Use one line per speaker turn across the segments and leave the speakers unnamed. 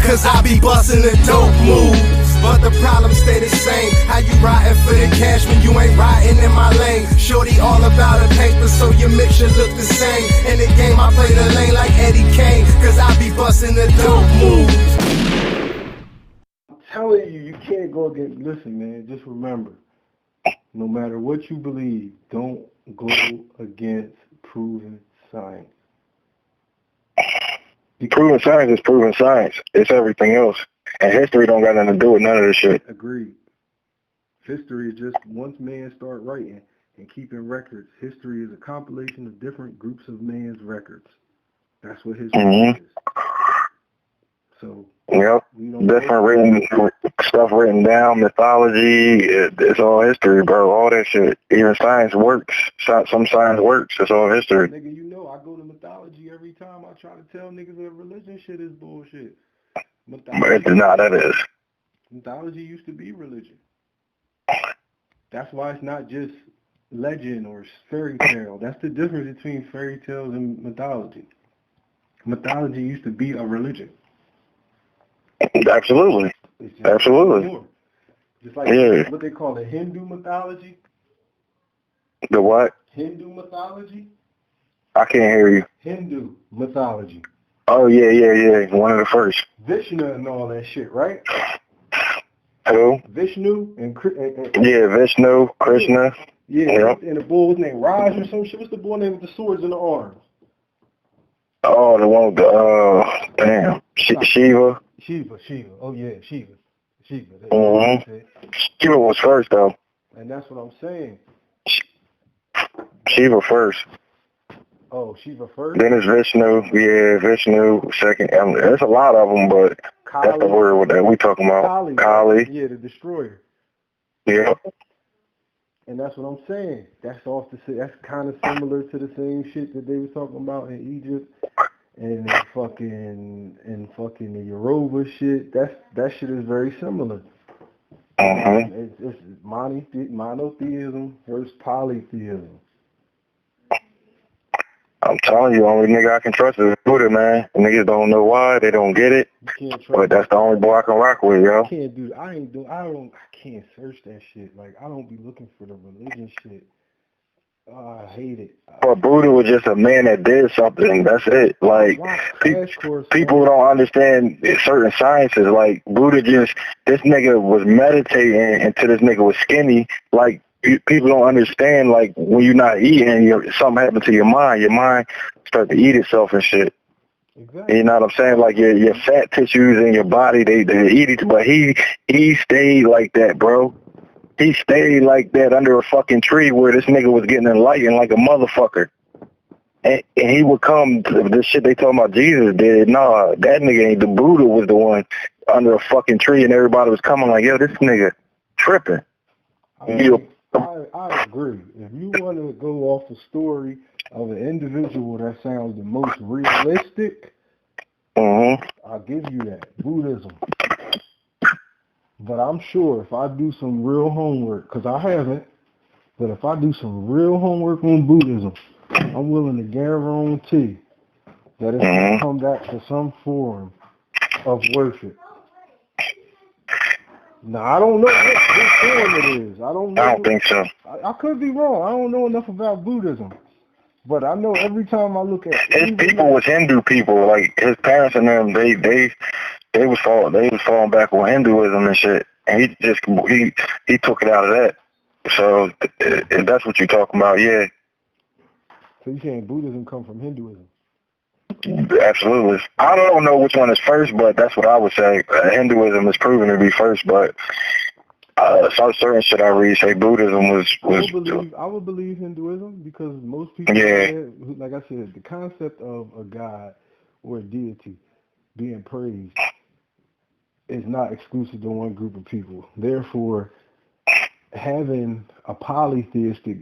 cause I be bustin' the dope moves. But the problem stay the same. How you riding for the cash when you ain't riding in my lane? Shorty all about the paper, so your mixture look the same. In the game I play the lane like Eddie Kane, cause I be bustin' the dope moves.
I'm telling you, you can't go against, listen man, just remember, no matter what you believe, don't go against proven science.
Proven science is proven science. It's everything else. And history don't got nothing to do with none of this shit.
Agreed. History is just, once man start writing and keeping records, history is a compilation of different groups of man's records. That's what history is. So,
yep, different written stuff written down, mythology, it's all history, bro. All that shit. Even science works. Some science works. It's all history.
Nigga, you know I go to mythology every time I try to tell niggas that religion shit is bullshit.
That is.
Mythology used to be religion. That's why it's not just legend or fairy tale. That's the difference between fairy tales and mythology. Mythology used to be a religion.
Absolutely. Absolutely.
Just like what they call the Hindu mythology.
The what?
Hindu mythology.
I can't hear you.
Hindu mythology.
Oh, yeah. One of the first.
Vishnu and all that shit, right?
Who?
Vishnu and
yeah, Vishnu, Krishna.
Yeah, and the bull was named Raj or some shit. What's the bull name with the swords in the arms?
Oh, the one with the, damn, Shiva.
Shiva. Oh, yeah, Shiva.
Mm-hmm. Shiva was first, though.
And that's what I'm saying.
Shiva first.
Oh, Shiva first?
Then it's Vishnu. Yeah, Vishnu second. There's a lot of them, but Kali, that's the word that we talking about. Kali.
Yeah, the destroyer.
Yeah.
And that's what I'm saying. That's kind of similar to the same shit that they was talking about in Egypt and fucking the Yoruba shit. That shit is very similar. It's monotheism versus polytheism.
I'm telling you, only nigga I can trust is Buddha, man. Niggas don't know why, they don't get it. But that's the only boy I can rock with, yo.
I can't do I can't search that shit. Like, I don't be looking for the religion shit. Oh, I hate it.
But Buddha was just a man that did something. That's it. Like, people don't understand certain sciences. Like, Buddha this nigga was meditating until this nigga was skinny. Like, people don't understand, like, when you're not eating, something happened to your mind start to eat itself and shit.
Exactly.
You know what I'm saying? Like, your fat tissues in your body, they eat it. But he stayed like that, bro. He stayed like that under a fucking tree where this nigga was getting enlightened like a motherfucker. And he would come to this shit they talking about Jesus did. Nah, that nigga ain't. The Buddha was the one under a fucking tree and everybody was coming like, yo, this nigga tripping.
I agree. If you want to go off the story of an individual that sounds the most realistic, I'll give you that. Buddhism. But I'm sure if I do some real homework, because I haven't, but if I do some real homework on Buddhism, I'm willing to guarantee that it's going to come back to some form of worship. Now, I don't know what form it is. I don't
think so.
I could be wrong. I don't know enough about Buddhism. But I know every time I look at
his people was Hindu people. Like, his parents and them, they was falling back with Hinduism and shit. And he took it out of that. So if that's what you're talking about, yeah.
So you're saying Buddhism come from Hinduism?
Absolutely. I don't know which one is first, but that's what I would say. Hinduism is proven to be first, but some certain shit I read say Buddhism was.
I would believe Hinduism because most people, like I said, the concept of a god or a deity being praised is not exclusive to one group of people. Therefore, having a polytheistic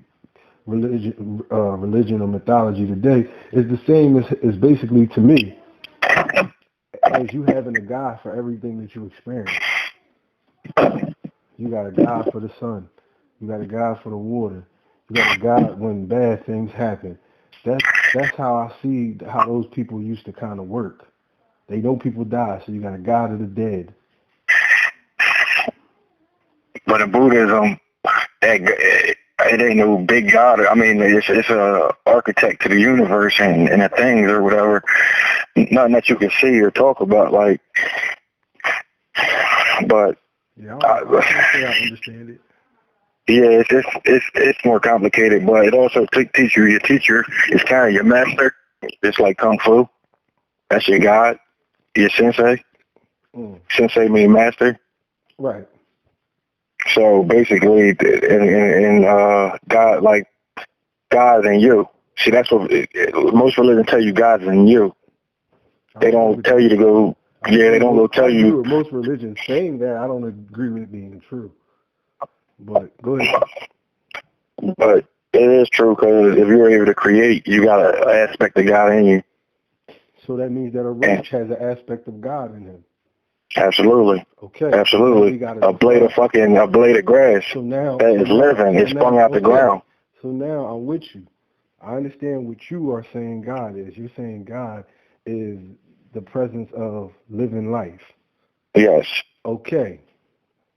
religion or mythology today is the same as basically, to me, as you having a God for everything that you experience. You got a God for the sun. You got a God for the water. You got a God when bad things happen. That's how I see how those people used to kind of work. They know people die, so you got a God of the dead.
But in Buddhism, it ain't no big God. I mean, it's a architect to the universe and the things or whatever. Nothing that you can see or talk about, like. But
yeah, I understand it.
Yeah, it's more complicated, but it also teach you. Your teacher is kind of your master. It's like Kung Fu. That's your God, your sensei. Sensei means master.
Right.
So basically, in God, like God's in you. See, that's what most religions tell you. God's in you. They don't tell you to go. Yeah, they don't go tell you.
I agree with most religions saying that. I don't agree with it being true. But go ahead.
But it is true, because if you're able to create, you got an aspect of God in you.
So that means that a roach has an aspect of God in him.
Absolutely.
Okay.
Absolutely. A blade of grass
so now,
that is living. It's sprung out the ground.
So now I'm with you. I understand what you are saying God is. You're saying God is the presence of living life.
Yes.
Okay.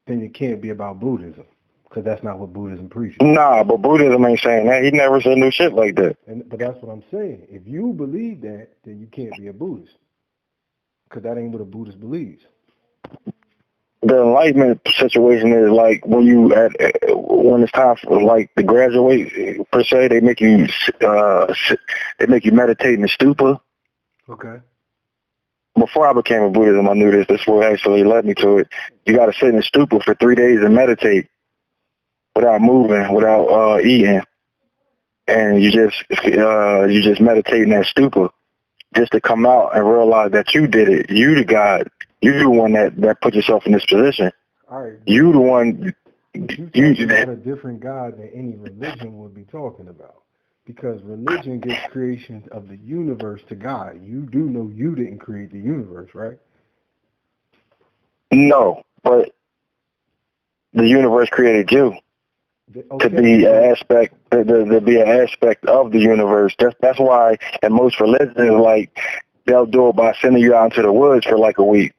Then it can't be about Buddhism, because that's not what Buddhism preaches.
Nah, but Buddhism ain't saying that. He never said no shit like that.
But that's what I'm saying. If you believe that, then you can't be a Buddhist, because that ain't what a Buddhist believes.
The enlightenment situation is like when it's time for like to graduate per se. They make you meditate in the stupa.
Okay.
Before I became a Buddhism, I knew this. This is what actually led me to it. You got to sit in the stupa for 3 days and meditate without moving, without eating, and you just meditate in that stupa, just to come out and realize that you did it. You the God. You the one that put yourself in this position.
All right.
You the one.
You got a different God than any religion would be talking about. Because religion gives creation of the universe to God. You do know you didn't create the universe, right?
No, but the universe created you to be an aspect, to be an aspect of the universe. That's why in most religions, like they'll do it by sending you out into the woods for like a week.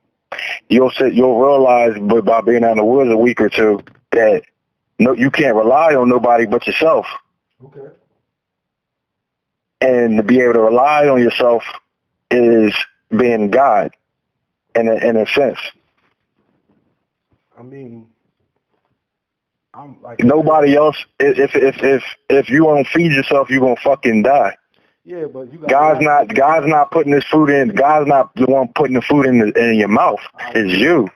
You'll realize by being out in the woods a week or two that you can't rely on nobody but yourself.
Okay.
And to be able to rely on yourself is being God, in a sense.
I mean, I'm like
nobody else. If you don't feed yourself, you're gonna fucking die.
Yeah, but you got
God's not putting this food in. God's not the one putting the food in your mouth. It's you,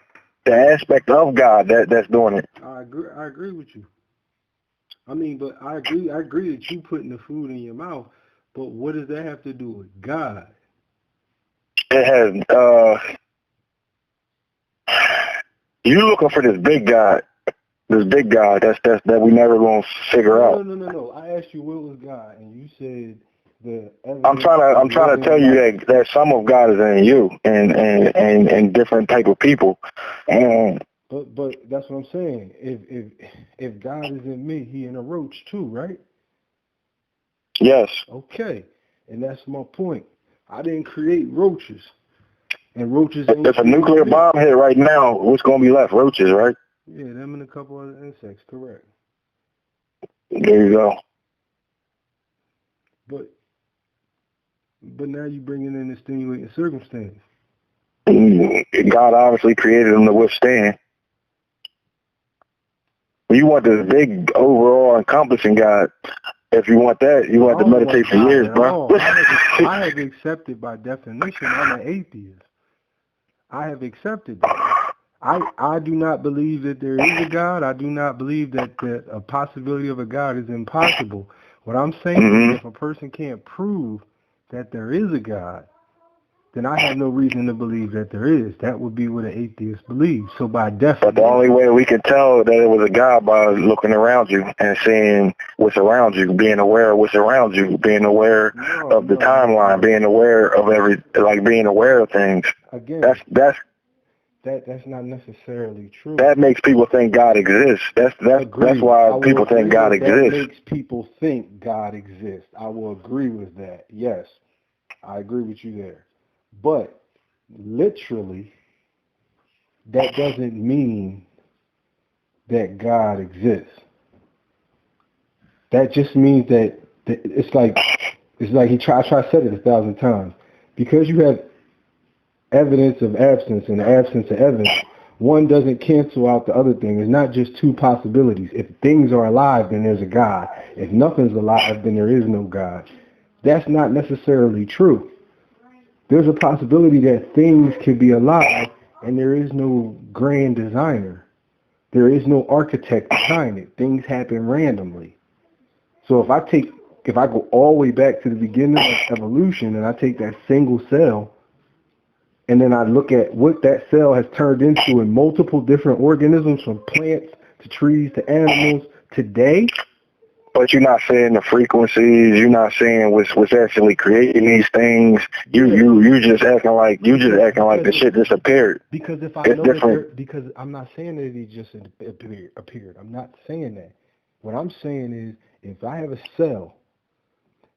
the aspect of God that's doing it.
I agree with you. I mean, but I agree that you putting the food in your mouth. But what does that have to do with God?
It has. You looking for this big God that we never gonna figure out.
No. I asked you what was God, and you said the.
I'm trying to tell you that some of God is in you and different type of people.
But that's what I'm saying. If God is in me, He in a roach too, right?
Yes.
Okay, and that's my point. I didn't create roaches, and roaches.
If a nuclear bomb hit right now, what's gonna be left? Roaches, right?
Yeah, them and a couple other insects. Correct.
There you go.
But now you bringing in the stimulating circumstance.
God obviously created them to withstand. You want this big overall encompassing God. If you want that, you have to meditate for years, bro.
I have accepted by definition I'm an atheist. I have accepted that. I do not believe that there is a God. I do not believe that a possibility of a God is impossible. What I'm saying is if a person can't prove that there is a God, then I have no reason to believe that there is. That would be what an atheist believes. So by definition...
But the only way we can tell that it was a God by looking around you and seeing what's around you, being aware of what's around you, being aware of the timeline, being aware of being aware of things.
Again, that's not necessarily true.
That makes people think God exists. That's why people think God exists.
That makes people think God exists. I will agree with that. Yes, I agree with you there. But literally, that doesn't mean that God exists. That just means that it's like I try to say it 1,000 times. Because you have evidence of absence and the absence of evidence, one doesn't cancel out the other thing. It's not just two possibilities. If things are alive, then there's a God. If nothing's alive, then there is no God. That's not necessarily true. There's a possibility that things can be alive and there is no grand designer. There is no architect behind it. Things happen randomly. So if I go all the way back to the beginning of evolution and I take that single cell and then I look at what that cell has turned into in multiple different organisms, from plants to trees to animals today.
But you're not saying the frequencies. You're not saying what's actually creating these things. You just acting like the shit disappeared.
Because if I know that because I'm not saying that it just appeared. I'm not saying that. What I'm saying is, if I have a cell,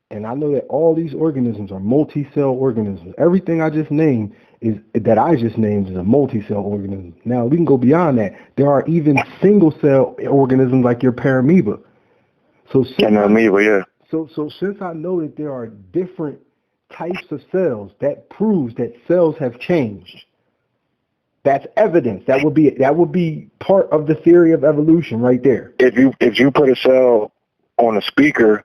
and I know that all these organisms are multi-cell organisms, everything I just named is a multi-cell organism. Now we can go beyond that. There are even single-cell organisms like your paramoeba. So since I know that there are different types of cells, that proves that cells have changed. That's evidence. That would be part of the theory of evolution right there.
If you put a cell on a speaker,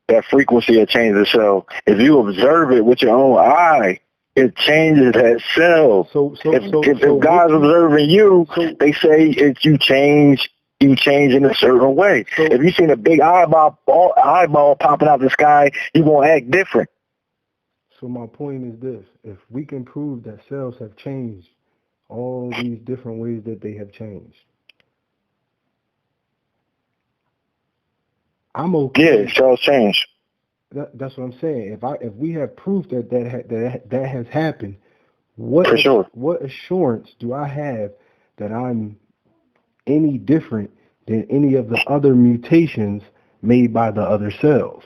that frequency will change the cell. If you observe it with your own eye, it changes that cell. If God's observing you, they say if you change in a certain way. If you seen a big eyeball popping out the sky, you're going to act different.
So my point is this. If we can prove that cells have changed all these different ways that they have changed, I'm okay.
Yeah, cells change.
That's what I'm saying. If we have proof that has happened, what assurance do I have that I'm any different than any of the other mutations made by the other cells?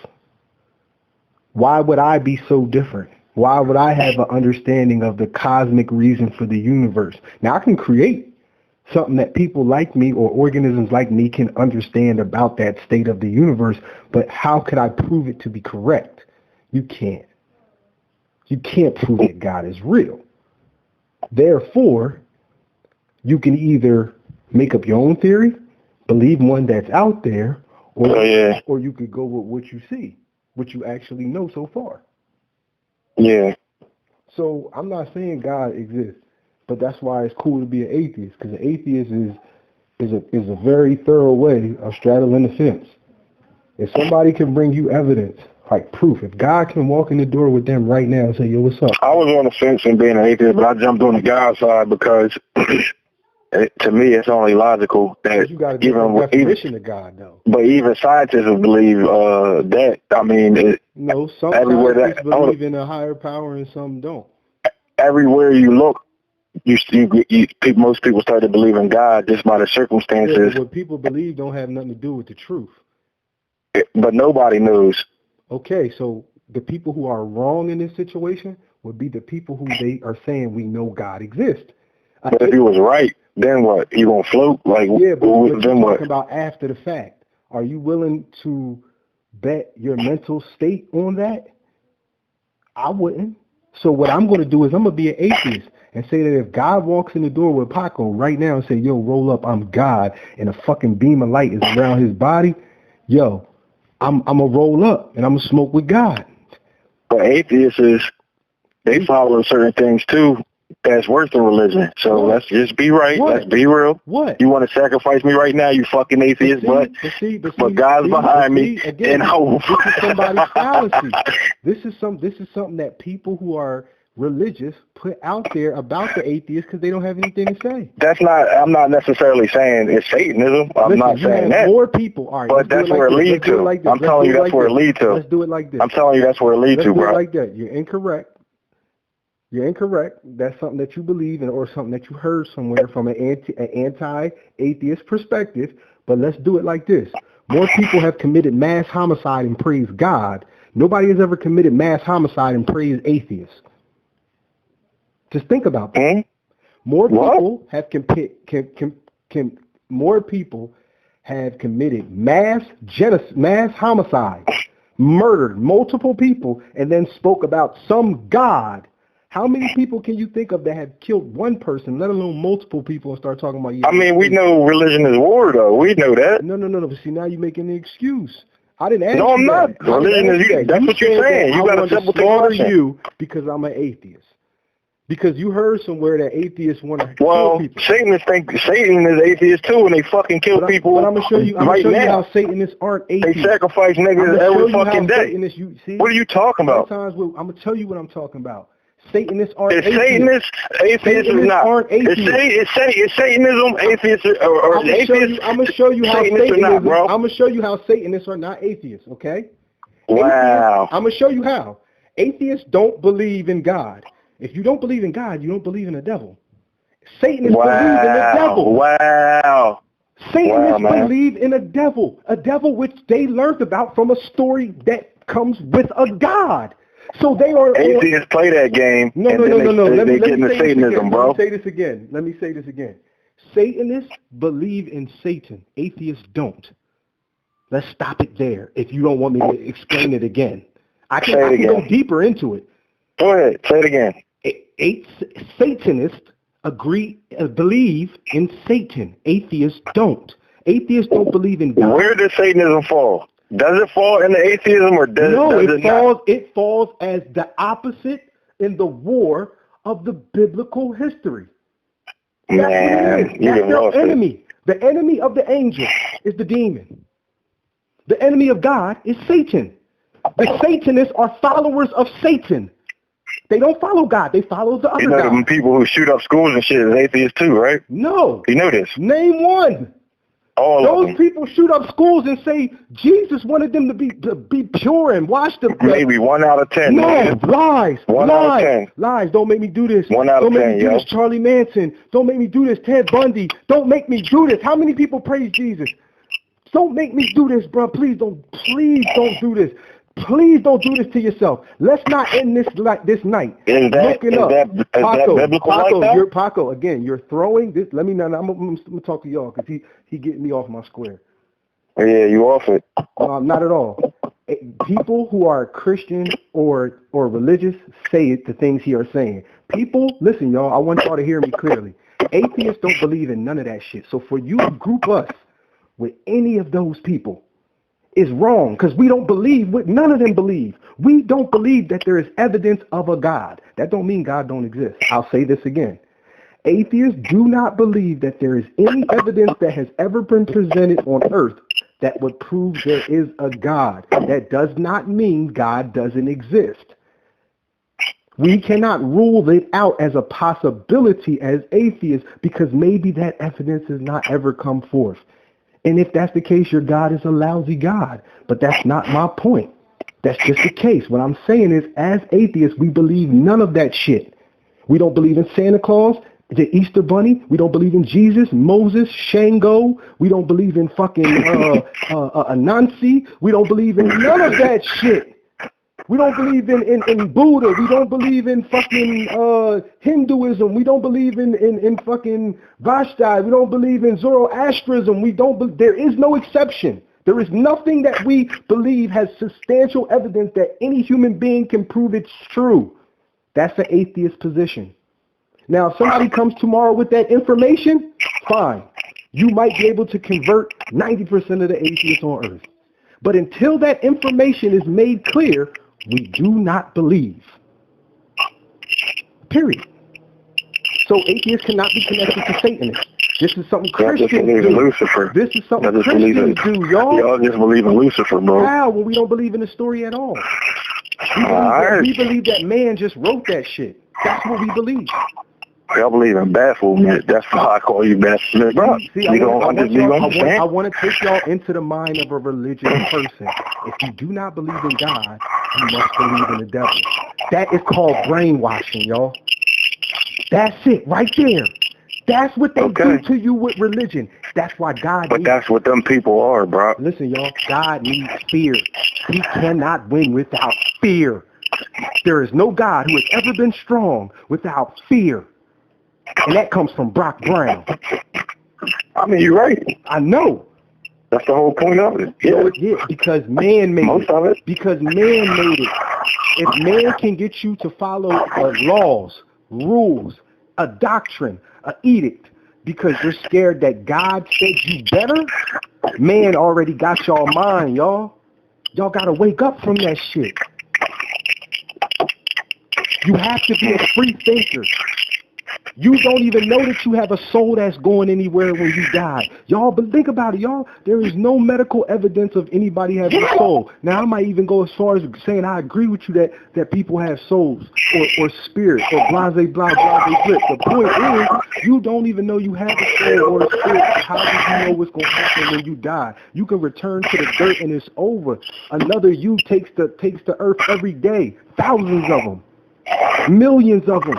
Why would I be so different? Why would I have an understanding of the cosmic reason for the universe? Now, I can create something that people like me or organisms like me can understand about that state of the universe, but how could I prove it to be correct? You can't. You can't prove that God is real. Therefore, you can either make up your own theory, believe one that's out there, or you could go with what you see, what you actually know so far.
Yeah.
So I'm not saying God exists, but that's why it's cool to be an atheist, because an atheist is a very thorough way of straddling the fence. If somebody can bring you evidence, like proof, if God can walk in the door with them right now and say, yo, what's up?
I was on the fence in being an atheist, but I jumped on the God side because to me it's only logical that
you got a different definition of God, though.
But even scientists would believe that. I mean,
some scientists believe in a higher power and some don't.
Everywhere you look, most people start to believe in God just by the circumstances.
Yeah, what people believe don't have nothing to do with the truth.
But nobody knows.
Okay, so the people who are wrong in this situation would be the people who they are saying we know God exists.
But if he was right, then what? He gonna float? Like,
yeah, but
then
you're
what?
talking about after the fact. Are you willing to bet your mental state on that? I wouldn't. So what I'm going to do is I'm going to be an atheist and say that if God walks in the door with Paco right now and say, yo, roll up, I'm God, and a fucking beam of light is around his body, yo, I'm going to roll up and I'm going to smoke with God.
But atheists, they follow certain things too that's worse than religion. So let's just be right. What? Let's be real.
What?
You want to sacrifice me right now, you fucking atheist, but God's behind me.
Again, this is somebody's fallacy. This is something that people who are religious put out there about the atheists because they don't have anything to say.
I'm not necessarily saying it's Satanism. I'm not saying that.
More people are.
But that's where it leads to. I'm telling you that's where it leads to.
Let's do it like this.
I'm telling you that's where it leads to, bro.
Let's do it like that. You're incorrect. You're incorrect. That's something that you believe in or something that you heard somewhere from an anti-atheist perspective. But let's do it like this. More people have committed mass homicide and praised God. Nobody has ever committed mass homicide and praised atheists. Just think about that. More people have committed mass homicide, murdered multiple people, and then spoke about some God. How many people can you think of that have killed one person, let alone multiple people, and start talking about?
I mean, we know religion is war, though. We know that.
No. But see, now you're making an excuse. I didn't ask you.
No, I'm not. Religion is you. That's what you're saying. You got a simple thing.
You because I'm an atheist. Because you heard somewhere that atheists want to kill people.
Satanists think Satan is atheist too, and they fucking kill people.
But I'm gonna show you. I'm gonna show you how Satanists aren't atheists.
They sacrifice niggas every fucking day. What are you talking about?
Sometimes I'm gonna tell you what I'm talking about. Satanists aren't
atheists. Atheists is not.
Aren't atheists.
Is Satanism atheists or atheists?
I'm gonna show you how Satanism. I'm gonna show you how Satanists are not atheists. Okay.
Wow.
I'm gonna show you how. Atheists don't believe in God. If you don't believe in God, you don't believe in the devil. Satanists believe in the devil.
Wow.
Satanists believe in a devil which they learned about from a story that comes with a God. So they are
atheists play that game.
No.
Let me get into Satanism, bro.
Let me say this again. Satanists believe in Satan. Atheists don't. Let's stop it there. If you don't want me to explain it again, I can go deeper into it.
Go ahead. Say it again.
Satanists believe in Satan. Atheists don't. Atheists don't believe in God.
Where does Satanism fall? Does it fall in the atheism or does it not?
It falls as the opposite in the war of the biblical history.
Man,
that's their enemy. The enemy of the angel is the demon. The enemy of God is Satan. The Satanists are followers of Satan. They don't follow God. They follow the other God.
Them people who shoot up schools and shit is atheists too, right?
No.
You know this.
Name one. Those people shoot up schools and say Jesus wanted them to be pure and wash the blood.
Maybe 1 out of 10.
No, lies.
Out of 10.
Lies. Don't make me do this.
1 out of 10,
Don't make me do this, Charlie Manson. Don't make me do this, Ted Bundy. Don't make me do this. How many people praise Jesus? Don't make me do this, bro. Please don't do this. Please don't do this to yourself. Let's not end this night.
Is that biblical like that?
Paco, again, you're throwing this. Let me know. I'm gonna talk to y'all because he getting me off my square.
Yeah, you off it.
Not at all. People who are Christian or religious say the things he are saying. People, listen, y'all. I want y'all to hear me clearly. Atheists don't believe in none of that shit. So for you to group us with any of those people is wrong because we don't believe what none of them believe. We don't believe that there is evidence of a God. That don't mean God don't exist. I'll say this again. Atheists do not believe that there is any evidence that has ever been presented on earth that would prove there is a God. That does not mean God doesn't exist. We cannot rule it out as a possibility as atheists because maybe that evidence has not ever come forth. And if that's the case, your God is a lousy God. But that's not my point. That's just the case. What I'm saying is, as atheists, we believe none of that shit. We don't believe in Santa Claus, the Easter Bunny. We don't believe in Jesus, Moses, Shango. We don't believe in fucking Anansi. We don't believe in none of that shit. We don't believe in Buddha. We don't believe in fucking Hinduism. We don't believe in fucking Vashti. We don't believe in Zoroastrianism. There is no exception. There is nothing that we believe has substantial evidence that any human being can prove it's true. That's the atheist position. Now, if somebody comes tomorrow with that information, fine. You might be able to convert 90% of the atheists on earth. But until that information is made clear, we do not believe. Period. So atheists cannot be connected to Satanists. This is something Christians do.
Lucifer.
This is something Christians do, y'all.
Y'all just believe in Lucifer, bro.
How? When we don't believe in the story at all. We believe that man just wrote that shit. That's what we believe.
Y'all believe in Baphomet. That's why I call you Baphomet, bro.
See, I want to take y'all into the mind of a religious person. If you do not believe in God, you must believe in the devil. That is called brainwashing, y'all. That's it, right there. That's what they do to you with religion. That's why God
But that's what them people are, bro.
Listen, y'all, God needs fear. He cannot win without fear. There is no God who has ever been strong without fear. And that comes from Brock Brown.
I mean, you're right.
I know.
That's the whole point of it. Yeah,
yeah, because man made
most
it.
of it.
Because man made it. If man can get you to follow laws, rules, a doctrine, an edict, because you're scared that God said you better, man already got y'all mind, y'all. Y'all got to wake up from that shit. You have to be a free thinker. You don't even know that you have a soul that's going anywhere when you die. Y'all, but think about it, y'all. There is no medical evidence of anybody having a soul. Now, I might even go as far as saying I agree with you that people have souls or spirit or blase, blah, blase, blip. The point is, you don't even know you have a soul or a spirit. How do you know what's going to happen when you die? You can return to the dirt and it's over. Another you takes the earth every day. Thousands of them. Millions of them.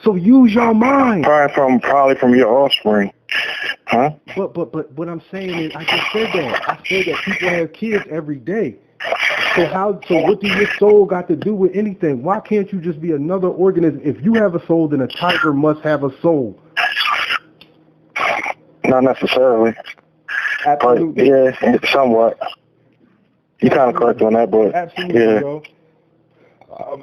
So use your mind.
Probably from your offspring, huh?
But what I'm saying is, I just said that. I said that people have kids every day. So what do your soul got to do with anything? Why can't you just be another organism? If you have a soul, then a tiger must have a soul.
Not necessarily.
Absolutely.
But yeah, somewhat. You kind of correct on that, but
absolutely,
yeah.
bro.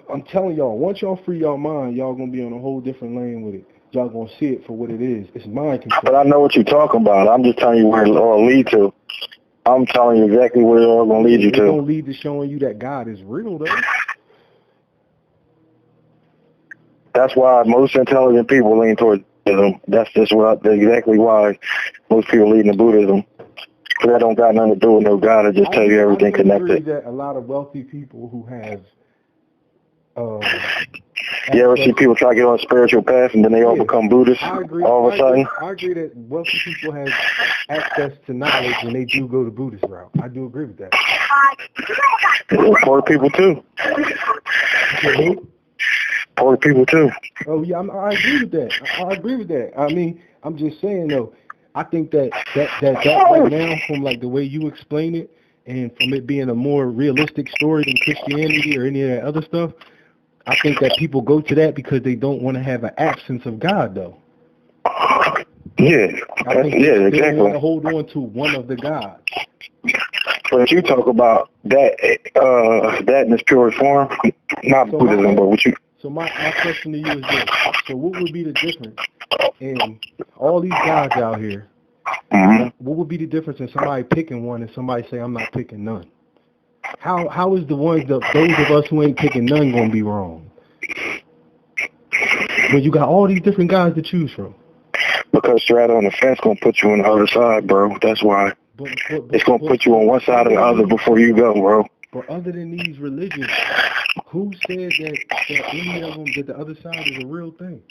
I'm telling y'all, once y'all free y'all mind, y'all gonna be on a whole different lane with it. Y'all gonna see it for what it is. It's mind control.
But I know what you're talking about. I'm just telling you where it all lead to. I'm telling you exactly where it all gonna lead you to.
It's gonna lead to showing you that God is real, though.
That's why most intelligent people lean towards Buddhism. That's exactly why most people lean to Buddhism. That don't got nothing to do with no God. It just tell you everything connected.
I agree that a lot of wealthy people who have
you ever see people try to get on a spiritual path and then they all become Buddhists all of a sudden?
I agree that wealthy people have access to knowledge and they do go the Buddhist route. I do agree with that.
Poor people too. Poor people too.
Oh yeah, I agree with that. I agree with that. I mean, I'm just saying though, I think that right now, from like the way you explain it, and from it being a more realistic story than Christianity or any of that other stuff, I think that people go to that because they don't want to have an absence of God, though.
Yeah,
they
exactly.
want to hold on to one of the gods.
But you talk about that in its purest form, not Buddhism, but what you...
So my question to you is this. So what would be the difference in all these gods out here?
Mm-hmm.
What would be the difference in somebody picking one and somebody say, I'm not picking none? How is those of us who ain't picking none going to be wrong? When you got all these different guys to choose from.
Because strata on the fence going to put you on the other side, bro. That's why. It's going to put you on one side or the other before you go, bro.
But other than these religions, who said that any of them, that the other side is a real thing?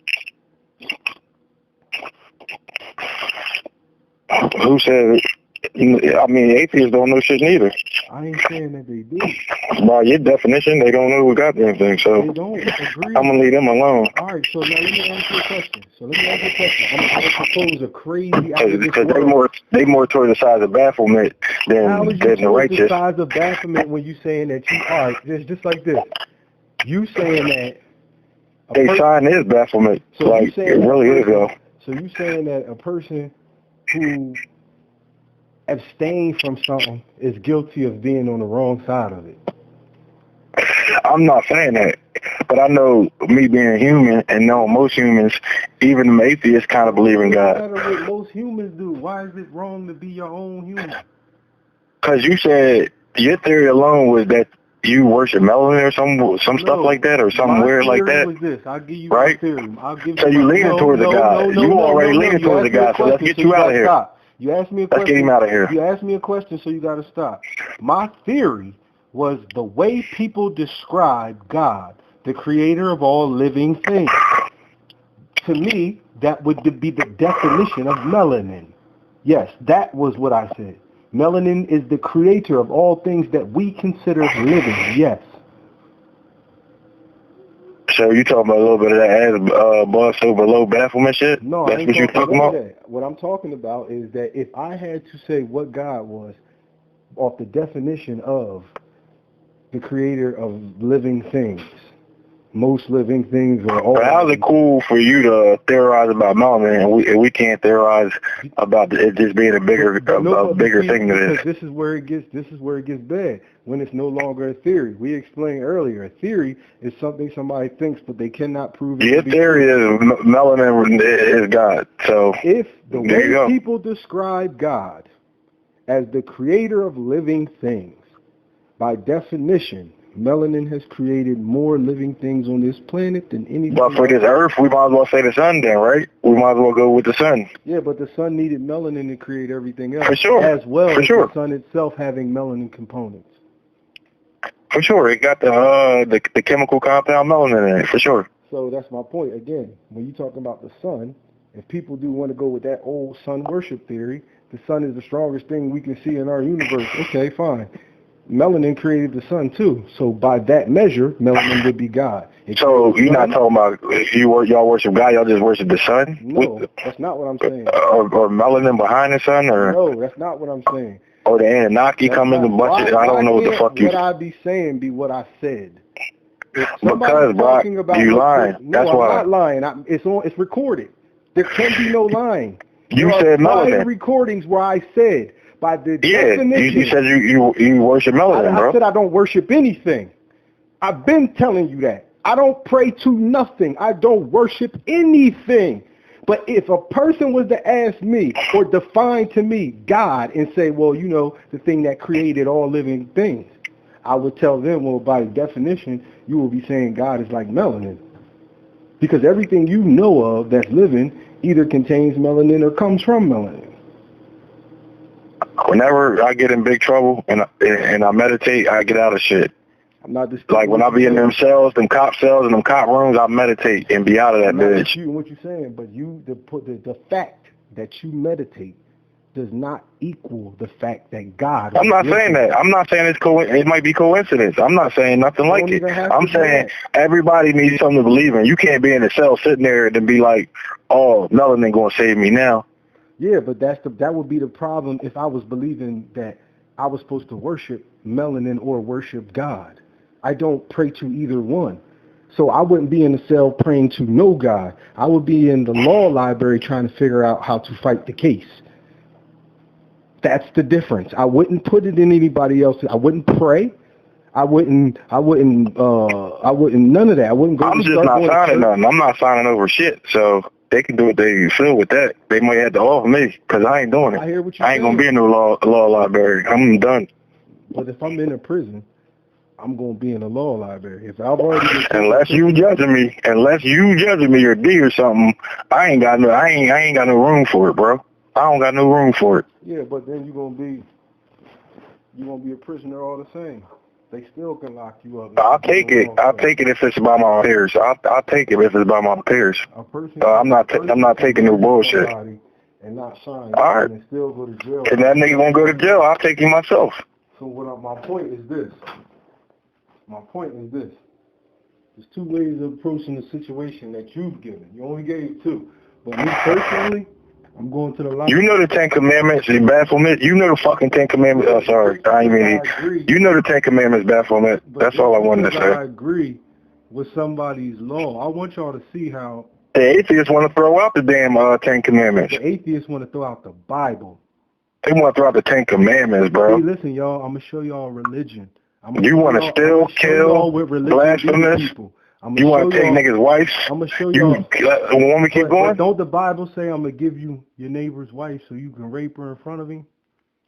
Who said it? I mean, atheists don't know shit neither.
I ain't saying that they do.
By your definition, they don't know who got anything, so
they don't agree.
I'm going to leave them alone.
All right, so now let me ask you a question. I'm going to propose a crazy
Because they more toward the size of bafflement than the righteous.
The size of bafflement when you saying that you are, just like this. You saying that...
They sign is bafflement.
So
like, it really is, though.
So you saying that a person who abstain from something is guilty of being on the wrong side of it?
I'm not saying that, but I know me being human and knowing most humans, even the atheists, kind of believe in God.
No matter what most humans do, why is it wrong to be your own human?
Because you said your theory alone was that you worship melanin or some stuff like that, or something weird like that.
Was this. I'll give you
right?
my theory.
So you leaning towards the God. You already leaning towards the God, so let's get you out of here.
Stop. You asked me a question.
Let's get him out of here.
You asked me a question, so you got to stop. My theory was the way people describe God, the creator of all living things. To me, that would be the definition of melanin. Yes, that was what I said. Melanin is the creator of all things that we consider living. Yes.
So you talking about a little bit of that ass bust over low bafflement shit?
No,
that's what you talking about?
That. What I'm talking about is that if I had to say what God was off the definition of the creator of living things. Most living things are all.
But how's it cool for you to theorize about melanin and we can't theorize about it just being a bigger thing than this?
This is where it gets bad. When it's no longer a theory. We explained earlier, a theory is something somebody thinks but they cannot prove it.
Your theory is melanin is God. So
if the way people describe God as the creator of living things, by definition, melanin has created more living things on this planet than anything.
But for this Earth, we might as well say the sun then, right? We might as well go with the sun.
Yeah, but the sun needed melanin to create everything else.
For sure.
As well
as
the sun itself having melanin components.
For sure. It got the chemical compound melanin in it, for sure.
So that's my point. Again, when you're talking about the sun, if people do want to go with that old sun worship theory, the sun is the strongest thing we can see in our universe. Okay, fine. Melanin created the sun too, so by that measure, melanin would be God.
So you're not talking about y'all worship God, y'all just worship the sun?
No, that's not what I'm saying.
Or melanin behind the sun, or
no, that's not what I'm saying.
Or the Anunnaki coming and bunch of, I don't know what the fuck you.
What I be saying be what I said.
Because, Brock, you lying. That's why.
I'm not lying. It's recorded. There can be no lying.
You said melanin.
Recordings where I said. By the definition,
you said you worship melanin, bro.
I said I don't worship anything. I've been telling you that. I don't pray to nothing. I don't worship anything. But if a person was to ask me or define to me God and say, well, you know, the thing that created all living things, I would tell them, well, by definition, you will be saying God is like melanin. Because everything you know of that's living either contains melanin or comes from melanin.
Whenever I get in big trouble and I meditate, I get out of shit.
I'm not
like when I be in them cells, them cop cells and them cop rooms, I meditate and be out of that bitch.
What you're saying, but the fact that you meditate does not equal the fact that God.
I'm not saying that. I'm not saying it might be coincidence. I'm not saying nothing like it. I'm saying everybody needs something to believe in. You can't be in a cell sitting there and be like, oh, melanin gonna save me now.
Yeah, but that would be the problem if I was believing that I was supposed to worship melanin or worship God. I don't pray to either one. So I wouldn't be in the cell praying to no God. I would be in the law library trying to figure out how to fight the case. That's the difference. I wouldn't put it in anybody else. I wouldn't pray. I wouldn't none of that. I wouldn't go.
I'm just not signing nothing. I'm not signing over shit. So they can do what they feel with that. They might have to offer me because I ain't doing it.
I hear what you're
saying. I ain't gonna be in the law library. I'm done.
But if I'm in a prison, I'm gonna be in the law library. If I've already
unless you judging me or D or something, I ain't got no room for it, bro. I don't got no room for it.
Yeah, but then you're gonna be a prisoner all the same. They still can lock you up.
I'll take it. I'll take it if it's by my peers. I'll take it if it's by my peers. I'm not taking no bullshit.
And not sign.
All right.
And still go to jail.
And that nigga won't go to jail. I'll take him myself.
So my point is this. There's two ways of approaching the situation that you've given. You only gave two. But me personally, I'm going to the line.
You know the Ten Commandments is Baphomet. You know the fucking Ten Commandments. Oh, sorry. I mean, you know the Ten Commandments Baphomet. That's all I wanted to say.
I agree with somebody's law. I want y'all to see how
the atheists want to throw out the damn Ten Commandments.
The atheists want to throw out the Bible.
They want to throw out the Ten Commandments, bro.
Hey, listen, y'all. I'm gonna show y'all religion.
You want to still kill, blasphemous? You want to take niggas' wives?
I'm going to show y'all.
You want me to keep going?
But don't the Bible say I'm going to give you your neighbor's wife so you can rape her in front of him?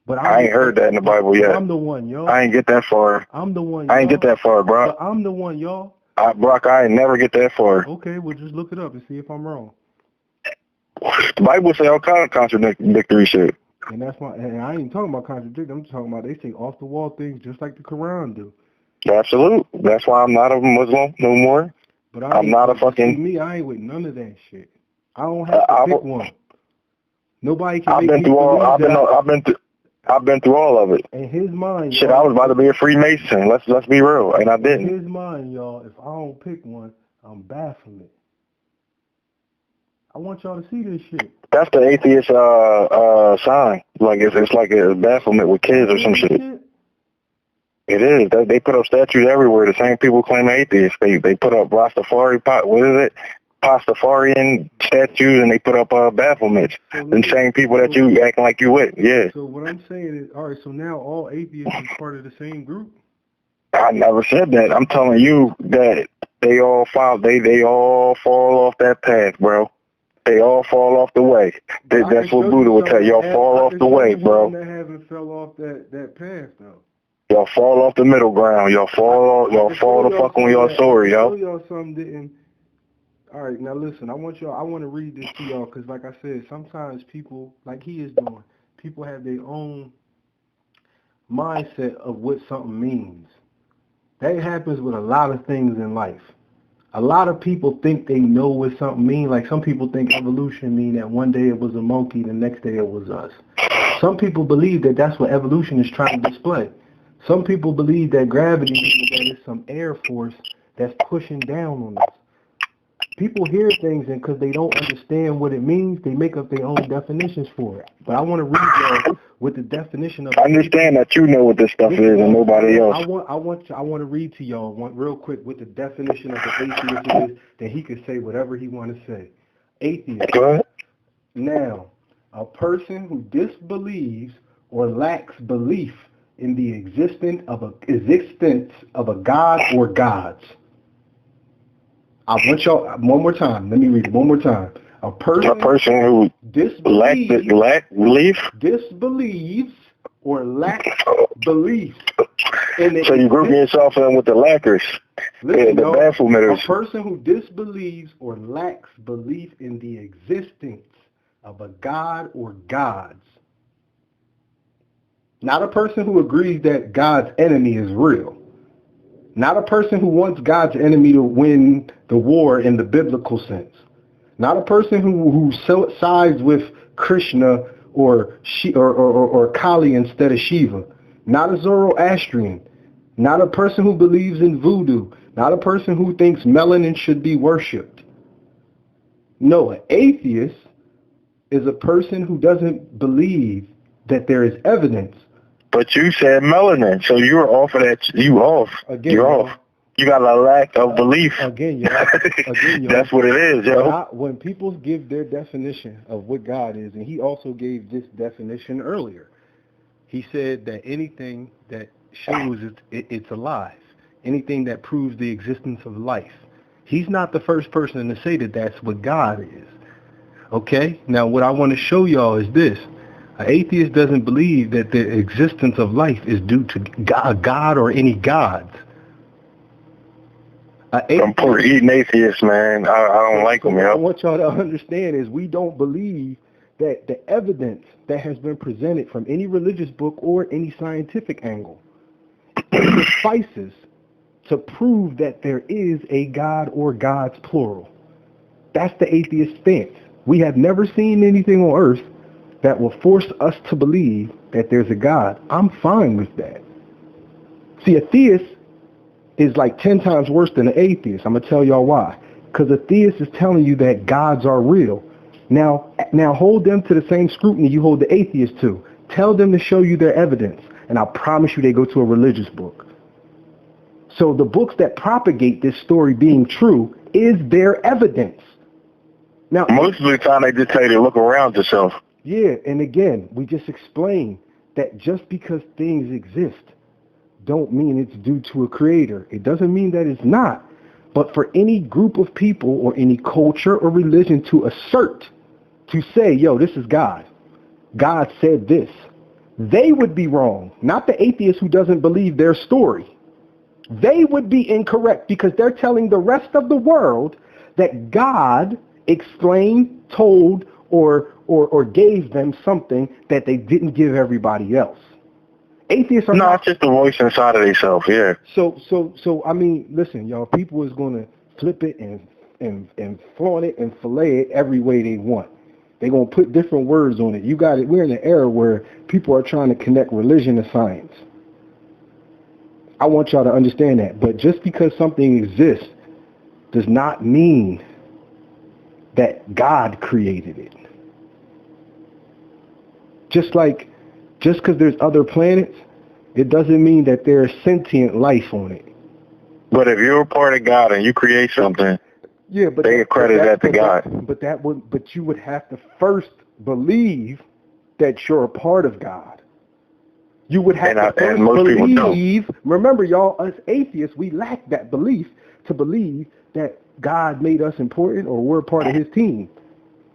But
I ain't heard that in the Bible yet.
I'm the one, y'all.
I ain't get that far.
I'm the one,
y'all. I ain't get that far, bro.
But I'm the one, y'all.
Brock, I ain't never get that far.
Okay, well, just look it up and see if I'm wrong.
The Bible say all kind of contradictory shit.
And and I ain't talking about contradiction. I'm talking about they say off the wall things just like the Quran do.
Absolute. That's why I'm not a Muslim no more.
But
I'm not a fucking.
Me, I ain't with none of that shit. I don't have to pick one. Nobody can. I've been
through all of it.
In his mind,
shit, I was about to be a Freemason. Let's be real, and I didn't.
In his mind, y'all, if I don't pick one, I'm Baphomet. I want y'all to see this shit.
That's the atheist sign. Like it's like a Baphomet with kids or some shit. It is. They put up statues everywhere. The same people claim atheists. They put up Pastafarian statues, and they put up Baphomets. The same people that you acting like you with. Yeah.
So what I'm saying is, all right, so now all atheists is part of the same group?
I never said that. I'm telling you that they all fall off that path, bro. They all fall off the way. That's what Buddha would tell you. Y'all fall off the way, bro.
That haven't fell off that path, though.
Y'all fall off the middle ground. Y'all fall the fuck on your story, yo.
Y'all something didn't. All right, now listen. I want to read this to y'all because, like I said, sometimes people, like he is doing, people have their own mindset of what something means. That happens with a lot of things in life. A lot of people think they know what something means. Like some people think evolution mean that one day it was a monkey, the next day it was us. Some people believe that that's what evolution is trying to display. Some people believe that gravity means that it's some air force that's pushing down on us. People hear things, and because they don't understand what it means, they make up their own definitions for it. But I want to read y'all with the definition of.
I understand that you know what this stuff is, and nobody else.
I want to read to y'all real quick what the definition of the atheist is. That he could say whatever he want to say. Atheist.
Go ahead.
Now, a person who disbelieves or lacks belief in the existence of a god or gods. I want y'all one more time. Let me read it one more time. A person who disbelieves or lacks belief. So
you group yourself in with the lackers, the Baphometers.
A person who disbelieves or lacks belief in the existence of a god or gods. Not a person who agrees that God's enemy is real. Not a person who wants God's enemy to win the war in the biblical sense. Not a person who sides with Krishna or Kali instead of Shiva. Not a Zoroastrian. Not a person who believes in voodoo. Not a person who thinks melanin should be worshipped. No, an atheist is a person who doesn't believe that there is evidence.
But you said melanin, so you're off of that. You're off. You got a lack of belief.
Again, y'all.
That's what it is, yo.
When people give their definition of what God is, and he also gave this definition earlier, he said that anything that shows it's alive, anything that proves the existence of life. He's not the first person to say that that's what God is. Okay? Now, what I want to show y'all is this. An atheist doesn't believe that the existence of life is due to God or any gods.
I'm poor eating atheist, man. I don't like them, yo.
I want y'all to understand is we don't believe that the evidence that has been presented from any religious book or any scientific angle suffices to prove that there is a God or gods, plural. That's the atheist stance. We have never seen anything on earth that will force us to believe that there's a God. I'm fine with that. See, a theist is like 10 times worse than an atheist. I'm going to tell y'all why. Because a theist is telling you that gods are real. Now hold them to the same scrutiny you hold the atheist to. Tell them to show you their evidence. And I promise you they go to a religious book. So the books that propagate this story being true is their evidence. Now,
most of the time they just tell you to look around yourself.
Yeah, and again, we just explained that just because things exist don't mean it's due to a creator. It doesn't mean that it's not. But for any group of people or any culture or religion to assert, to say, yo, this is God. God said this. They would be wrong. Not the atheist who doesn't believe their story. They would be incorrect because they're telling the rest of the world that God explained, told, or gave them something that they didn't give everybody else. Atheists are
it's just the voice inside of themselves, yeah.
So I mean, listen, y'all, people is gonna flip it and flaunt it and fillet it every way they want. They're gonna put different words on it. You got it. We're in an era where people are trying to connect religion to science. I want y'all to understand that. But just because something exists does not mean that God created it. Just because there's other planets It doesn't mean that there's sentient life on it.
But if you're a part of God and you create something,
yeah, but
they accredit that to God.
But you would have to first believe that you're a part of God. You would have to first believe. Remember, y'all, us atheists, we lack that belief to believe that God made us important or we're part of his team.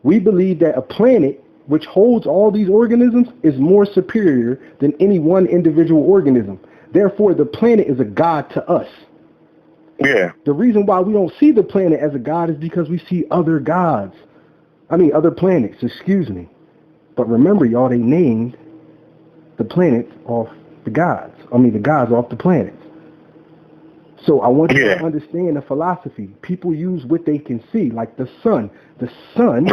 We believe that a planet which holds all these organisms is more superior than any one individual organism. Therefore, the planet is a god to us.
Yeah.
The reason why we don't see the planet as a god is because we see other gods. Other planets, excuse me. But remember, y'all, they named the planets off the gods. The gods off the planets. So I want you to understand the philosophy. People use what they can see, like the sun. The sun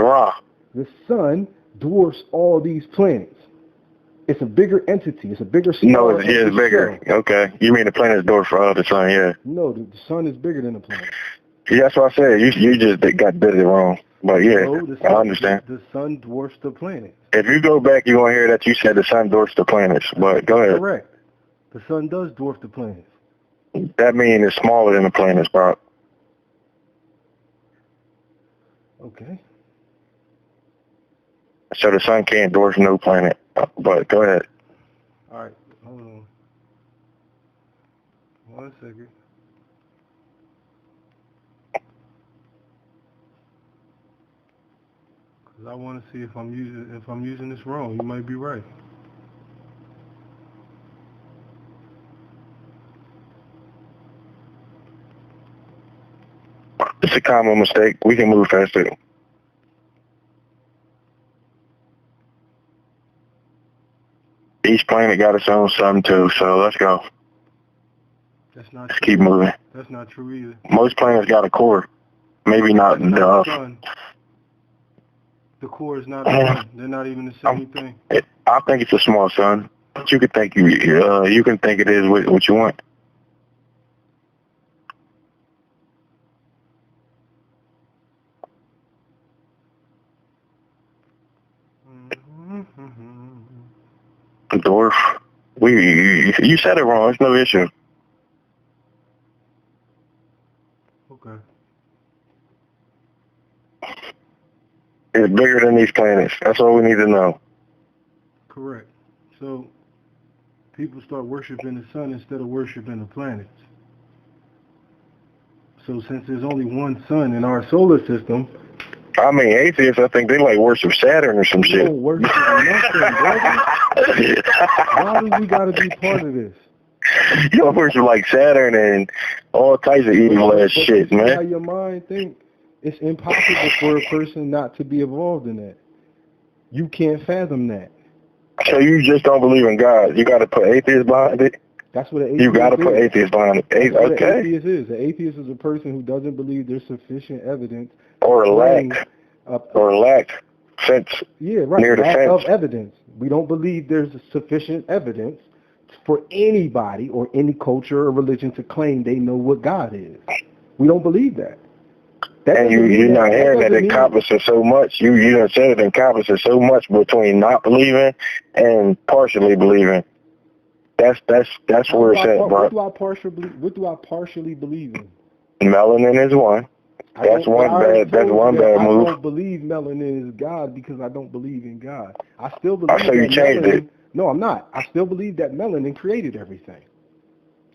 dwarfs all these planets. It's a bigger entity. It's a bigger star.
No, it's bigger. Okay. You mean the planet is dwarfed for the sun, yeah.
No, the sun is bigger than the planet.
Yeah, that's what I said. You just got bit it wrong. But yeah,
no,
I understand.
The sun dwarfs the planet.
If you go back, you're going to hear that you said the sun dwarfs the planets. But go ahead.
Correct. The sun does dwarf the planets.
That means it's smaller than the planets, bro.
Okay.
So the sun can't dwarf no planet. But go ahead.
All right. Hold on. 1 second. Because I want to see if I'm using this wrong. You might be right.
It's a common mistake. We can move faster. Each planet got its own sun too, so let's go.
That's not
let's keep moving.
That's not true either.
Most planets got a core. Maybe not the
sun. The core is not a sun. They're not even the same thing.
I think it's a small sun. But you can think you can think it is what you want. Dwarf. You said it wrong. It's no issue.
Okay.
It's bigger than these planets. That's all we need to know.
Correct. So people start worshiping the sun instead of worshiping the planets. So since there's only one sun in our solar system,
atheists, I think they like worship Saturn or some shit.
Don't worship nothing, brother. Why do we gotta be part of this?
You don't worship like Saturn and all types of evil ass shit, man.
How your mind think? It's impossible for a person not to be involved in that. You can't fathom that.
So you just don't believe in God. You got to put atheists behind it?
That's what an atheist is.
You got to put atheists behind it.
That's what
okay.
An atheist is. An atheist is a person who doesn't believe there's sufficient evidence.
Or lack. Fence.
Yeah, right.
Near the
lack
fence.
of evidence. We don't believe there's sufficient evidence for anybody or any culture or religion to claim they know what God is. We don't believe that.
And you're not hearing that encompasses so much. You done said it encompasses so much between not believing and partially believing. That's where it's at, bro.
What do I partially believe in?
Melanin is one. That's one bad move.
I don't believe melanin is God because I don't believe in God. I still believe
so you changed it.
No, I'm not. I still believe that melanin created everything.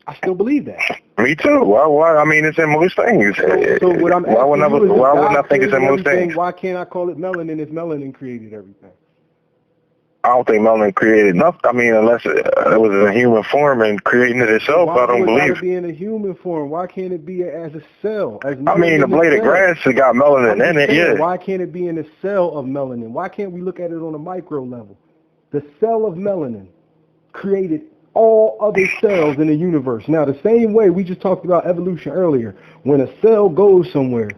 I still believe that.
Me too. Why? I mean, it's in most things.
So what I'm asking
why wouldn't I think it's in most things?
Why can't I call it melanin if melanin created everything?
I don't think melanin created nothing. I mean, unless it was in a human form and creating it itself, I don't believe. Why would it
be in a human form? Why can't it be as a cell?
The blade of grass has got melanin in it, yeah.
Why can't it be in a cell of melanin? Why can't we look at it on a micro level? The cell of melanin created all other cells in the universe. Now, the same way we just talked about evolution earlier, when a cell goes somewhere,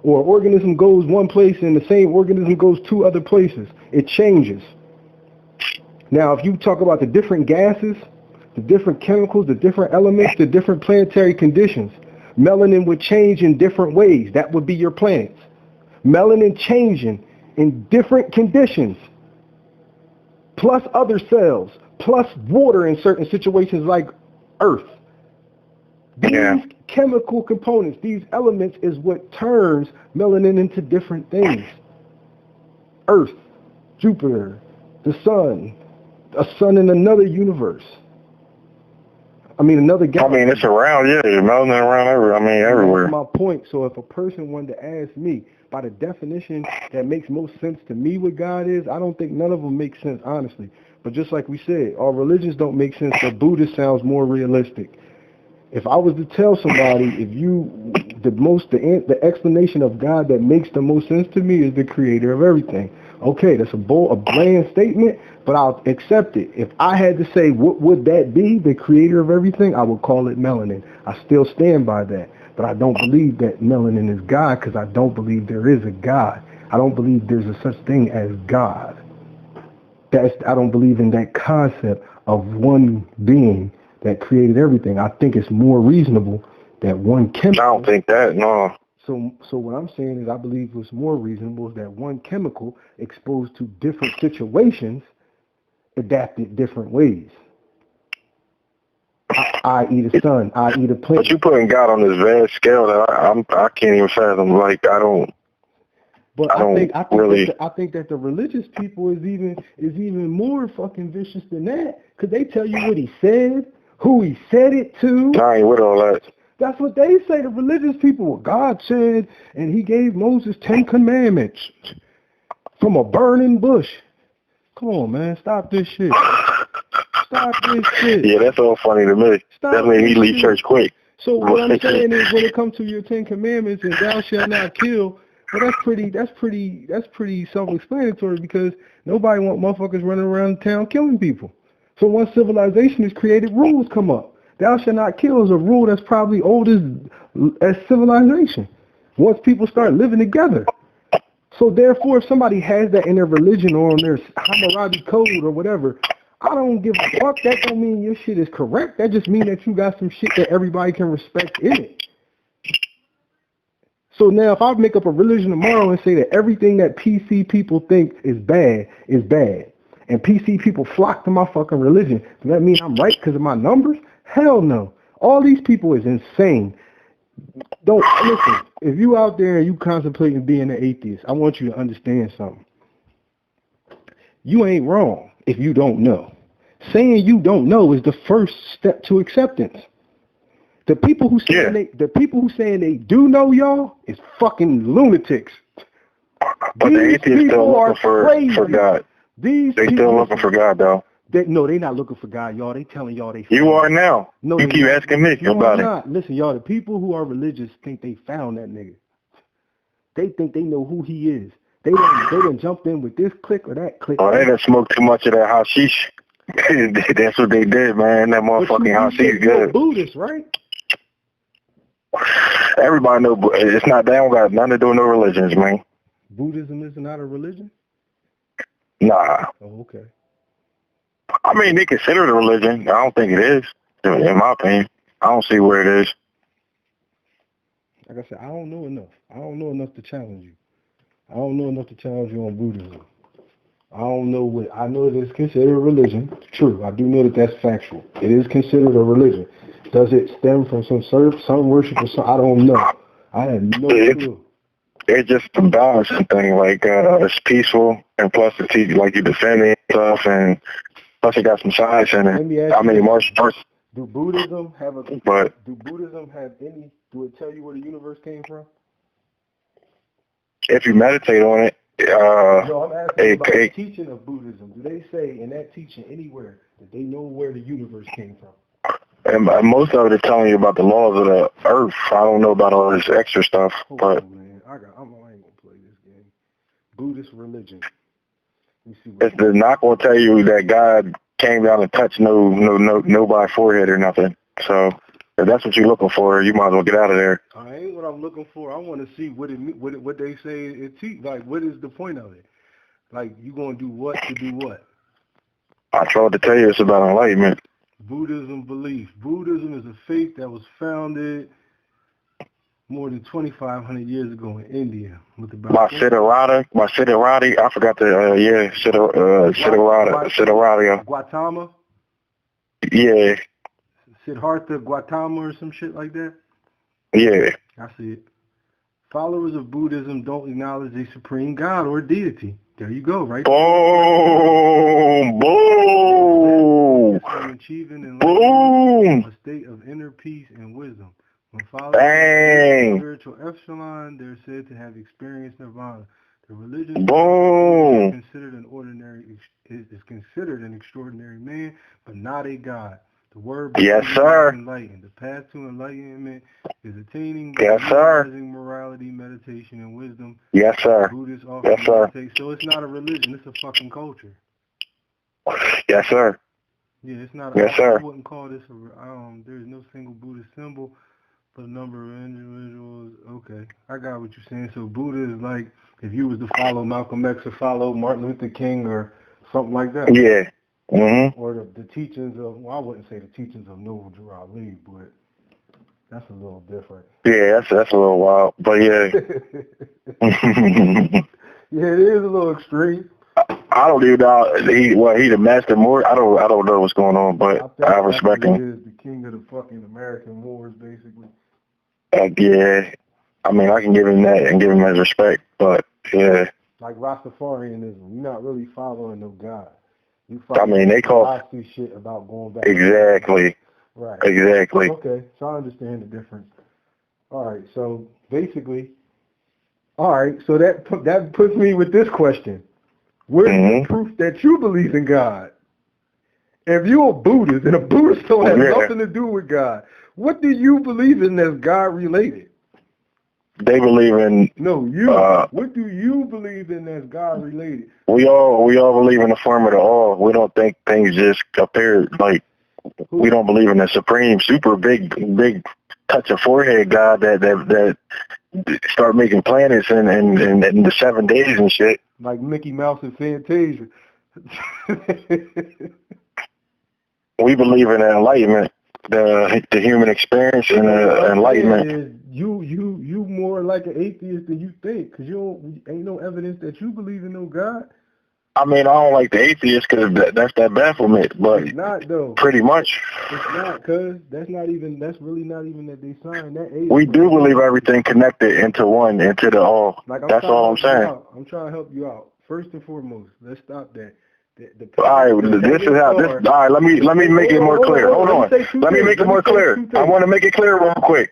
or an organism goes one place and the same organism goes two other places, it changes. Now, if you talk about the different gases, the different chemicals, the different elements, the different planetary conditions, melanin would change in different ways. That would be your planets. Melanin changing in different conditions, plus other cells, plus water in certain situations like earth. These chemical components, these elements is what turns melanin into different things. Earth, Jupiter, the sun, a sun in another universe. I mean, another galaxy.
I mean, it's around, melanin around everywhere.
That's my point. So if a person wanted to ask me, by the definition that makes most sense to me what God is, I don't think none of them make sense, honestly. But just like we said, our religions don't make sense, but Buddhist sounds more realistic. If I was to tell somebody, the explanation of God that makes the most sense to me is the creator of everything. Okay, that's a bland statement, but I'll accept it. If I had to say what would that be, the creator of everything, I would call it melanin. I still stand by that. But I don't believe that melanin is God because I don't believe there is a God. I don't believe there's a such thing as God. I don't believe in that concept of one being that created everything. I think it's more reasonable that one chemical...
I don't think that, no.
So what I'm saying is I believe what's more reasonable is that one chemical exposed to different situations adapted different ways. I.e. the sun, i.e. the plant.
But you putting God on this vast scale that I can't even fathom. Like, I don't...
But I think that the religious people is even more fucking vicious than that, because they tell you what he said, who he said it to.
I ain't with all that.
That's what they say. The religious people, well, God said, and he gave Moses 10 commandments from a burning bush. Come on, man, stop this shit. Stop this shit.
Yeah, that's all funny to me. That made me leave church quick.
So what I'm saying is, when it comes to your 10 commandments and thou shalt not kill. Well, that's pretty self-explanatory, because nobody want motherfuckers running around town killing people. So once civilization is created, rules come up. Thou shalt not kill is a rule that's probably old as civilization. Once people start living together. So therefore, if somebody has that in their religion or on their Hammurabi code or whatever, I don't give a fuck. That don't mean your shit is correct. That just means that you got some shit that everybody can respect in it. So now if I make up a religion tomorrow and say that everything that PC people think is bad, and PC people flock to my fucking religion, does that mean I'm right because of my numbers? Hell no. All these people is insane. Don't listen. If you out there and you contemplating being an atheist, I want you to understand something. You ain't wrong if you don't know. Saying you don't know is the first step to acceptance. The people who saying they do know, y'all, is fucking lunatics.
But the atheists still looking for God. They still looking for God, though.
They not looking for God, y'all. They telling y'all they.
You are now.
No,
you keep asking me about it.
Not. Listen, y'all. The people who are religious think they found that nigga. They think they know who he is. They done jumped in with this clique or that clique.
Oh, they done smoked too much of that hashish. That's what they did, man. That motherfucking hashish is good.
Buddhist, right?
Everybody know it's not. They don't got nothing to do with no religions, man.
Buddhism is not a religion?
Nah.
Oh, okay.
I mean, they consider it a religion. I don't think it is, in my opinion. I don't see where it is.
Like I said, I don't know enough. I don't know enough to challenge you. I don't know enough to challenge you on Buddhism. I don't know what. I know it is considered a religion. True, I do know that that's factual. It is considered a religion. Does it stem from some worship or something? I don't know. I have no clue.
It's just a balancing thing. Like, it's peaceful, and plus it's easy, like you defending stuff, and plus it got some science in it. I mean, martial arts.
Do Buddhism have any? Do it tell you where the universe came from?
If you meditate on it,
no, I'm asking about the teaching of Buddhism. Do they say in that teaching anywhere that they know where the universe came from?
And most of it is telling you about the laws of the earth. I don't know about all this extra stuff, but
man, I ain't gonna play this game. Buddhist religion.
They're not gonna tell you that God came down and touched nobody's forehead or nothing. So if that's what you're looking for, you might as well get out of there.
I ain't what I'm looking for. I want to see what they say it teach. Like, what is the point of it? Like, you gonna do what to do what?
I tried to tell you it's about enlightenment.
Buddhism belief. Buddhism is a faith that was founded more than 2,500 years ago in India.
My Siddhartha, I forgot the, Siddhartha.
Gautama.
Yeah.
Siddhartha Gautama or some shit like that?
Yeah.
I see it. Followers of Buddhism don't acknowledge a supreme God or deity. There you go, right?
Boom! Boom!
From achieving
Boom!
a state of inner peace and wisdom. When followers
Bang!
of spiritual epsilon, they're said to have experienced nirvana. The religion
Boom!
is considered an extraordinary man, but not a god. The word
yes, sir.
Enlightened. The path to enlightenment is attaining
yes, sir.
morality, meditation, and wisdom.
Yes, sir.
Buddhists often
yes, sir.
meditate. So it's not a religion. It's a fucking culture.
Yes, sir.
Yeah, it's not.
Yes, sir.
I wouldn't call this a. There's no single Buddhist symbol, but a number of individuals. Okay, I got what you're saying. So Buddha is like if you was to follow Malcolm X or follow Martin Luther King or something like that.
Yeah. Mm-hmm.
Or the teachings of, well, I wouldn't say the teachings of Noble Drew Ali, but that's a little different.
Yeah, that's a little wild, but yeah.
Yeah, it is a little extreme.
I don't even know he the master more. I don't know what's going on, but I respect him.
He is the king of the fucking American wars, basically.
Yeah, I mean I can give him that and give him his respect, but yeah.
Like Rastafarianism, you're not really following no God.
I mean, they call
shit about going back.
Exactly.
Right.
Exactly.
Okay, so I understand the difference. All right, so basically, so that puts me with this question: where's the proof that you believe in God? If you're a Buddhist and a Buddhist don't have nothing to do with God, what do you believe in that's God related?
They believe in
what do you believe in that's God related?
We all believe in the form of the all. We don't think things just appear like. We don't believe in a supreme, super big touch of forehead God that start making planets in the 7 days and shit.
Like Mickey Mouse and Fantasia.
We believe in enlightenment, the human experience and enlightenment.
You more like an atheist than you think, because ain't no evidence that you believe in no God.
I mean, I don't like the atheists because that's that bafflement, but
it's not though.
Pretty much.
It's not, cause that's really not even that they signed that.
We do believe everything connected into one, into the all. That's all I'm saying.
I'm trying to help you out. First and foremost, let's stop that.
All right, this is how this. All right, let me make it more clear. Hold on. Let me make it more clear. I want to make it clear real quick.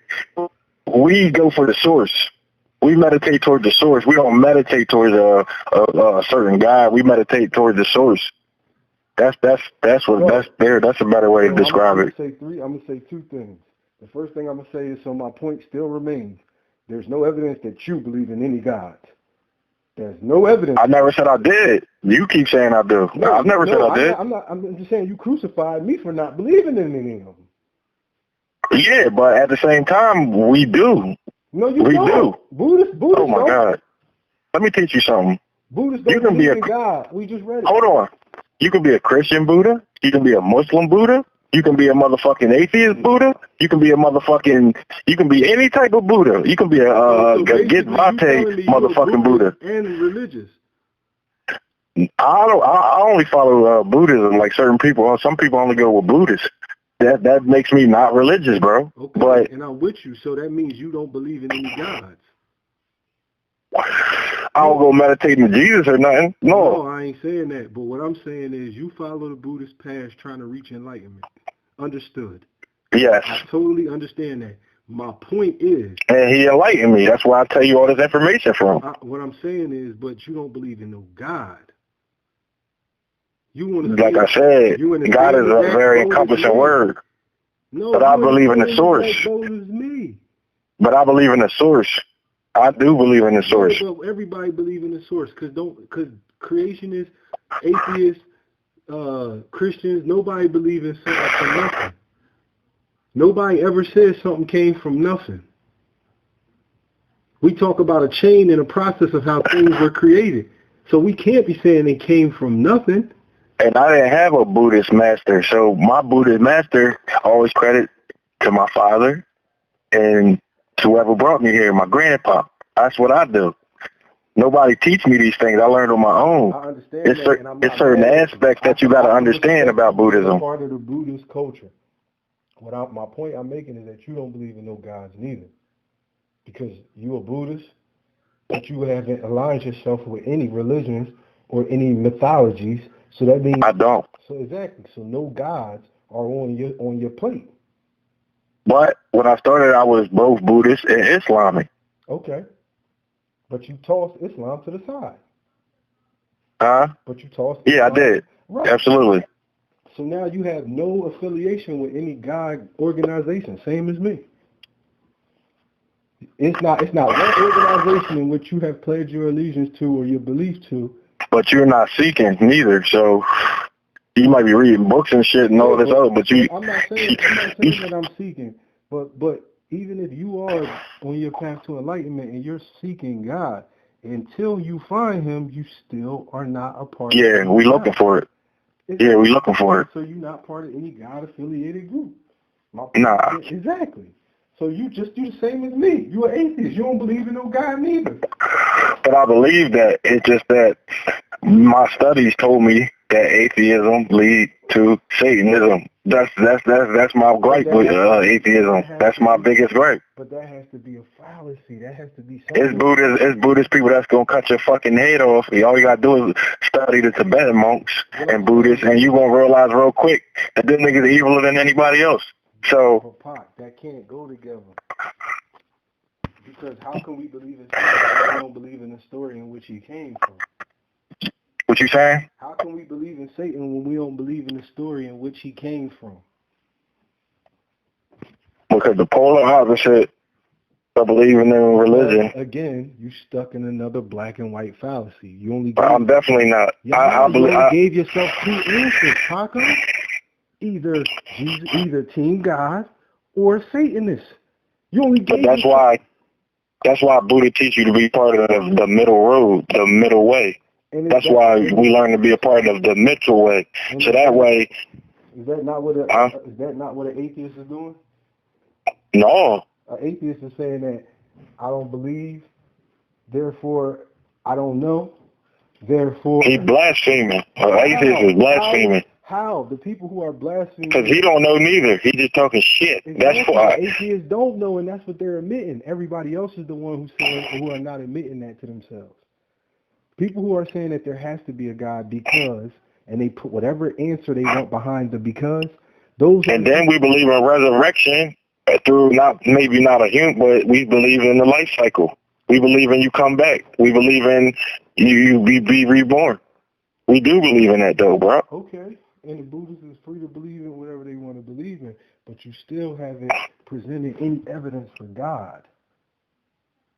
We go for the source. We meditate towards the source. We don't meditate towards a certain God. We meditate towards the source. That's a better way to describe it.
I'm gonna say two things. The first thing I'm gonna say is, so my point still remains. There's no evidence that you believe in any gods. There's no evidence.
I never said I did. You keep saying I do. I've never said I did.
I'm just saying you crucified me for not believing in any of them.
Yeah, but at the same time, we do.
No, we don't. Buddhists
oh my God. Let me teach you something.
Buddhists don't believe in God. We just read it.
Hold on. You can be a Christian Buddha. You can be a Muslim Buddha. You can be a motherfucking atheist Buddha. You can be you can be any type of Buddha. You can be a Gitavate motherfucking Buddha.
And religious.
I only follow Buddhism like certain people. Some people only go with Buddhists. That makes me not religious, bro.
Okay,
but,
and I'm with you, so that means you don't believe in any gods.
I don't go meditating to Jesus or nothing. No,
I ain't saying that. But what I'm saying is you follow the Buddhist path trying to reach enlightenment. Understood.
Yes.
I totally understand that. My point is...
And he enlightened me. That's where I tell you all this information from.
What I'm saying is, but you don't believe in no God. You want to
like I said, God is a very encompassing word.
No,
but I believe in the source. But I believe in the source. I do believe in the source.
Yeah, but everybody believe in the source because creationists, atheists, Christians, nobody believe in something from nothing. Nobody ever said something came from nothing. We talk about a chain and a process of how things were created. So we can't be saying they came from nothing.
And I didn't have a Buddhist master, so my Buddhist master always credit to my father and to whoever brought me here, my grandpa. That's what I do. Nobody teach me these things. I learned on my own.
I understand that, and I'm not
it's certain aspects that you got to understand about Buddhism.
Part of the Buddhist culture. My point I'm making is that you don't believe in no gods neither, because you a Buddhist, but you haven't aligned yourself with any religions or any mythologies. So that means
I don't.
So exactly. So no gods are on your plate.
But when I started, I was both Buddhist and Islamic.
Okay. But you tossed Islam to the side. But you tossed
Islam. Yeah, I did.
Right.
Absolutely.
So now you have no affiliation with any God organization, same as me. It's not one organization in which you have pledged your allegiance to or your belief to.
But you're not seeking neither, so you might be reading books and shit and all this other, but you...
I'm not saying that I'm seeking, but even if you are on your path to enlightenment and you're seeking God, until you find him, you still are not a part of
Yeah, we looking for it. Yeah, we looking for it.
So you're not part of any God-affiliated group.
Nah.
Exactly. So you the same as me. You're an atheist. You don't believe in no God neither.
But I believe that. It's just that my studies told me that atheism lead to Satanism. That's my gripe with atheism. That's my biggest gripe.
But that has to be a fallacy. That has to be something.
It's Buddhist people that's gonna cut your fucking head off. All you gotta do is study the Tibetan monks and Buddhists, and you gonna realize real quick that them niggas are eviler than anybody else. So
that can't go together. Because how can we believe in Satan if we don't believe in the story in which he came from?
What you saying?
How can we believe in Satan when we don't believe in the story in which he came from?
Because the polar opposite of believing in religion.
Again, you stuck in another black and white fallacy. You only.
I'm definitely not. I
gave yourself two answers, Paco. Either Jesus, either Team God or Satanist. You only gave.
But that's why Buddha teach you to be part of the middle road, the middle way. That's why we learn to be a part of the middle way. So that way.
Is that not what an atheist is doing?
No.
An atheist is saying that I don't believe, therefore I don't know, therefore.
He blaspheming. An atheist is blaspheming.
How? The people who are blaspheming.
Because he don't know neither. He just talking shit.
Exactly.
That's why.
Atheists don't know, and that's what they're admitting. Everybody else is the one who's saying, who are not admitting that to themselves. People who are saying that there has to be a God because, and they put whatever answer they want behind the because, those.
And then we believe in resurrection through maybe not a human, but we believe in the life cycle. We believe in you come back. We believe in you be reborn. We do believe in that though, bro.
Okay. And the Buddhists is free to believe in whatever they want to believe in, but you still haven't presented any evidence for God.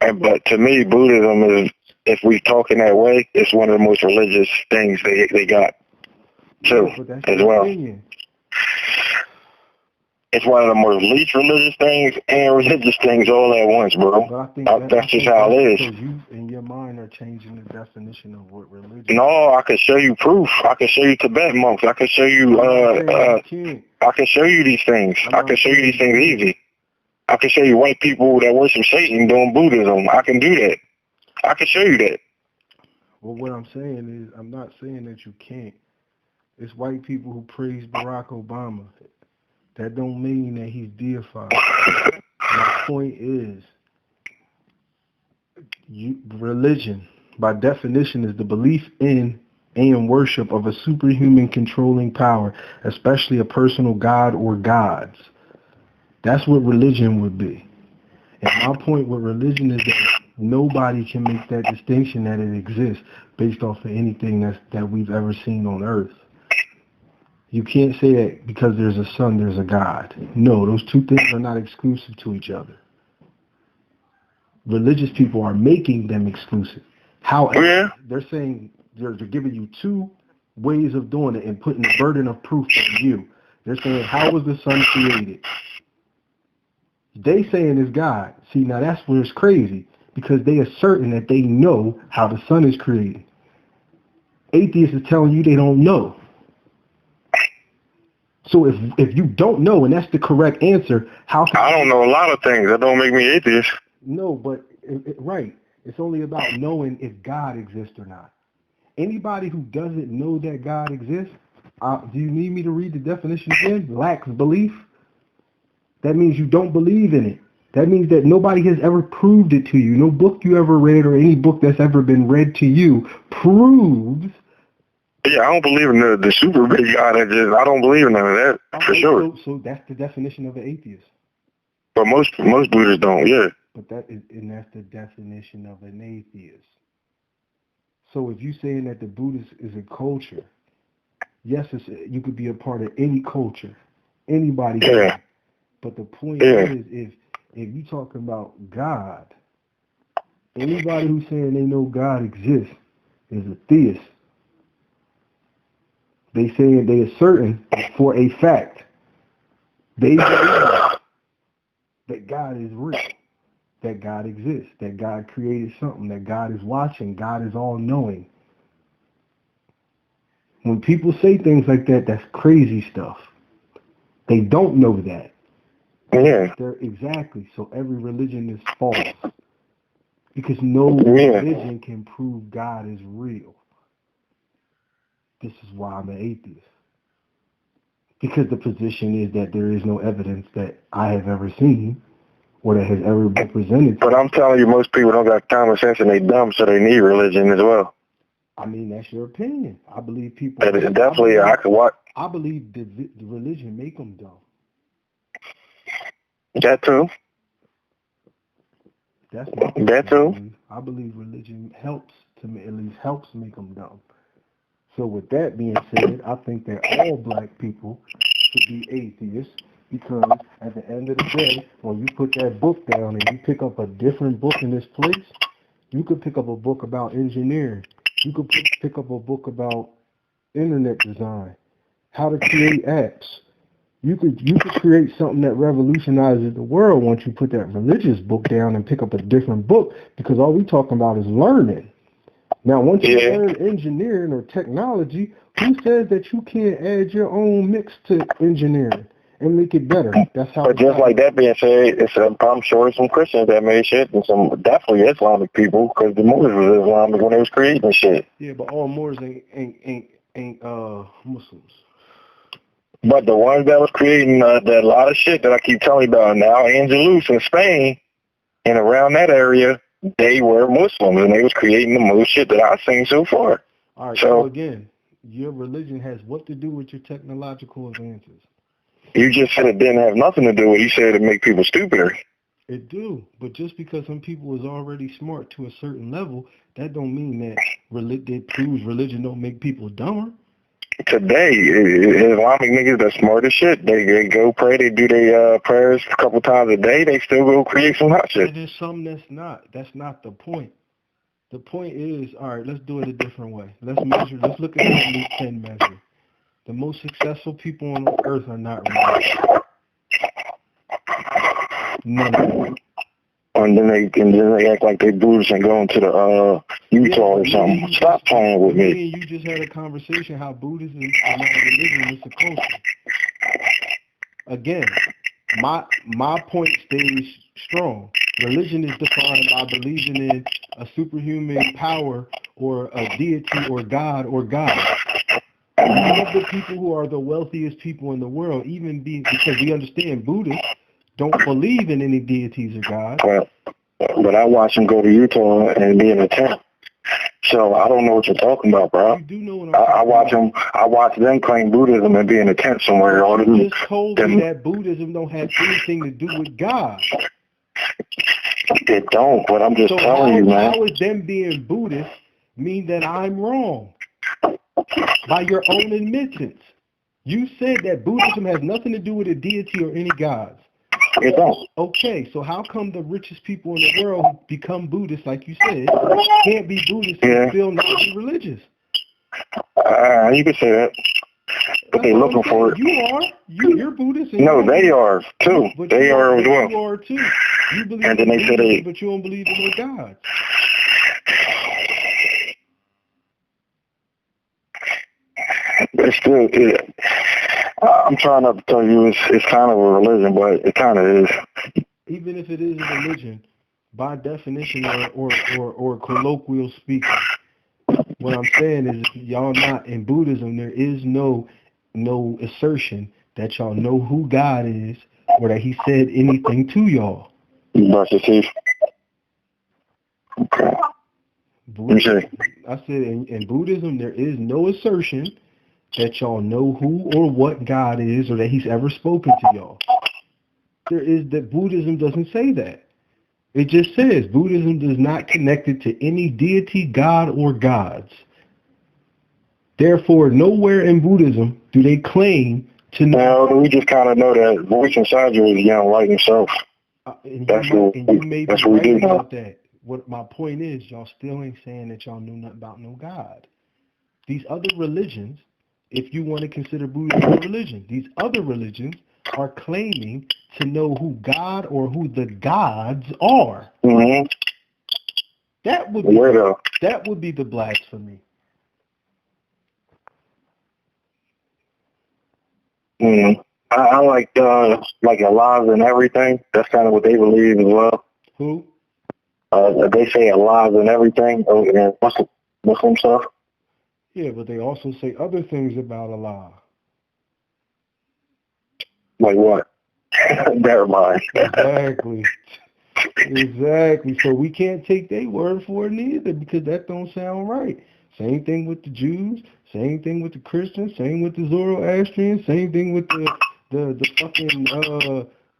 But to me, Buddhism is, if we talk in that way, it's one of the most religious things they got too, as well.
Opinion.
It's one of the most least religious things and religious things all at once, bro.
But I think
that's just how it is.
Because you, in your mind, are changing the definition of what religion is.
No, I can show you proof. I can show you Tibetan monks. I can show you. I can show you these things. I can show you these things easy. I can show you white people that worship Satan doing Buddhism. I can do that. I can show you that.
Well, what I'm saying is, I'm not saying that you can't. It's white people who praise Barack Obama. That don't mean that he's deified. My point is, religion, by definition, is the belief in and worship of a superhuman controlling power, especially a personal god or gods. That's what religion would be. And my point with religion is that nobody can make that distinction that it exists based off of anything that we've ever seen on earth. You can't say that because there's a sun, there's a God. No, those two things are not exclusive to each other. Religious people are making them exclusive. However, they're saying they're giving you two ways of doing it and putting the burden of proof on you. They're saying, how was the sun created? They saying it's God. See, now that's where it's crazy, because they are certain that they know how the sun is created. Atheists are telling you they don't know. So if you don't know, and that's the correct answer, how can
I don't know a lot of things. That don't make me atheist.
No, but right. It's only about knowing if God exists or not. Anybody who doesn't know that God exists, do you need me to read the definition again? Lacks belief. That means you don't believe in it. That means that nobody has ever proved it to you. No book you ever read or any book that's ever been read to you proves.
Yeah, I don't believe in the super big God. I don't believe in none of that, for sure.
So that's the definition of an atheist.
But most Buddhists don't, yeah.
But that's the definition of an atheist. So if you're saying that the Buddhist is a culture, yes, you could be a part of any culture. Anybody can.
Yeah.
But the point is, if you talking about God, anybody who's saying they know God exists is a theist. They saying they asserting for a fact. They believe that God is real, that God exists, that God created something, that God is watching, God is all-knowing. When people say things like that, that's crazy stuff. They don't know that.
Yeah.
Exactly. So every religion is false. Because no religion can prove God is real. This is why I'm an atheist. Because the position is that there is no evidence that I have ever seen or that has ever been presented.
But I'm telling you, most people don't got common sense and they dumb, so they need religion as well.
I mean, that's your opinion. I believe people...
That is definitely, I could watch.
I believe the religion make them dumb.
That too.
That's
that too.
I believe religion helps make them dumb. So with that being said, I think that all black people should be atheists because at the end of the day, when you put that book down and you pick up a different book in this place, you could pick up a book about engineering. You could pick up a book about internet design, how to create apps. You could create something that revolutionizes the world once you put that religious book down and pick up a different book, because all we talking about is learning. Now, once you learn engineering or technology, who says that you can't add your own mix to engineering and make it better? That's how.
But just like that being said, I'm sure some Christians that made shit and some definitely Islamic people, because the Moors was Islamic when they was creating shit.
Yeah, but all Moors ain't Muslims.
But the ones that was creating that lot of shit that I keep telling you about now, Angelus in Spain and around that area, they were Muslims and they was creating the most shit that I've seen so far.
All right, so again, your religion has what to do with your technological advances?
You just said it didn't have nothing to do with it. You said it make people stupider.
It do, but just because some people is already smart to a certain level, that don't mean that it proves religion don't make people dumber.
Today, Islamic niggas that smart as shit. They go pray. They do their prayers a couple times a day. They still go create some hot shit.
There's some that's not. That's not the point. The point is, all right, let's do it a different way. Let's measure. Let's look at the Luke 10 measure. The most successful people on earth are not religious. None of them.
And then they act like they Buddhists and going to the Utah or something. Stop playing with me.
You just had a conversation how Buddhism is not a religion, it's a culture. Again, my point stays strong. Religion is defined by believing in a superhuman power or a deity or God or God. All of the people who are the wealthiest people in the world, because we understand Buddhists don't believe in any deities or gods.
Well, but I watch them go to Utah and be in a tent. So I don't know what you're talking about, bro.
You do know what I'm talking about.
I watch them claim Buddhism and be in a tent somewhere.
You just told me that Buddhism don't have anything to do with God.
It don't, but I'm just telling you, man.
How is them being Buddhist mean that I'm wrong? By your own admittance. You said that Buddhism has nothing to do with a deity or any gods.
It don't.
Okay, so how come the richest people in the world who become Buddhists, like you said, can't be Buddhists and still not be religious?
You could say that. But they're looking for it.
You are. You're Buddhist.
No, they are, too. They are as well.
You are, too. You believe
and then
in
they said
Buddhism, but you don't believe in no gods.
It's still, I'm trying not to tell you it's kind of a religion, but it kind of is.
Even if it is a religion, by definition or colloquial speaking. What I'm saying is, y'all not in Buddhism. There is no assertion that y'all know who God is or that He said anything to y'all.
Brush your teeth. Okay.
I said in Buddhism there is no assertion that y'all know who or what God is or that He's ever spoken to y'all. That Buddhism doesn't say that. It just says Buddhism does not connect it to any deity, God, or gods. Therefore, nowhere in Buddhism do they claim to know.
Well, we just kind of know that voice inside you is young, light himself.
That's what we do about that. What my point is, y'all still ain't saying that y'all know nothing about no God. These other religions, if you want to consider Buddhism a religion, these other religions are claiming to know who God or who the gods are.
Mm-hmm.
That would be the blasphemy.
Mm-hmm. I like Allahs and everything. That's kind of what they believe as well.
Who?
They say Allahs and everything, and Muslim stuff.
Yeah, but they also say other things about Allah.
Like what? Never mind.
Exactly. So we can't take their word for it neither, because that don't sound right. Same thing with the Jews. Same thing with the Christians. Same with the Zoroastrians. Same thing with the fucking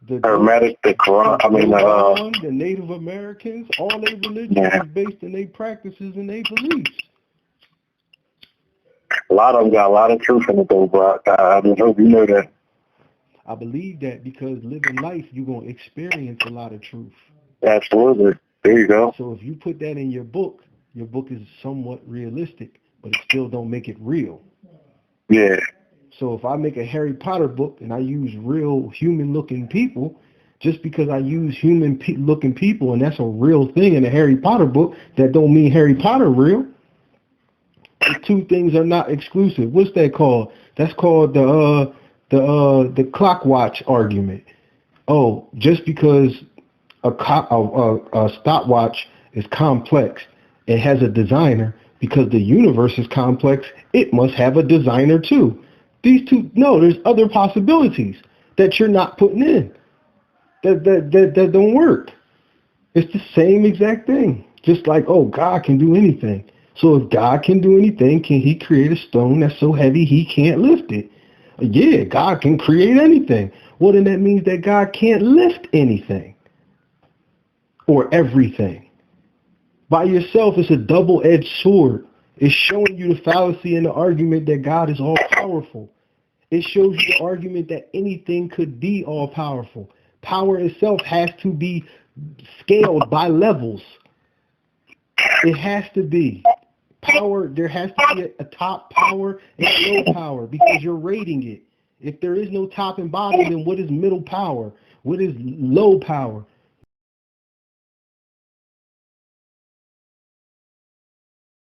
the
Hermetic, the Quran.
The Native Americans. All their religion is based in their practices and their beliefs.
A lot of them got a lot of truth in it, though, bro. I just hope you know that.
I believe that because living life, you're going to experience a lot of truth.
Absolutely. There you go.
So if you put that in your book is somewhat realistic, but it still don't make it real.
Yeah.
So if I make a Harry Potter book and I use real human-looking people, just because I use human-looking people and that's a real thing in a Harry Potter book, that don't mean Harry Potter real. The two things are not exclusive. What's that called? That's called the clock watch argument. Oh, just because a stopwatch is complex, it has a designer, because the universe is complex, it must have a designer too. These two, no, there's other possibilities that you're not putting in. That don't work. It's the same exact thing. Just like, oh, God can do anything. So if God can do anything, can He create a stone that's so heavy He can't lift it? Yeah, God can create anything. Well, then that means that God can't lift anything or everything. By yourself, it's a double-edged sword. It's showing you the fallacy in the argument that God is all-powerful. It shows you the argument that anything could be all-powerful. Power itself has to be scaled by levels. It has to be. Power, there has to be a top power and a low power, because you're rating it. If there is no top and bottom, then what is middle power? What is low power?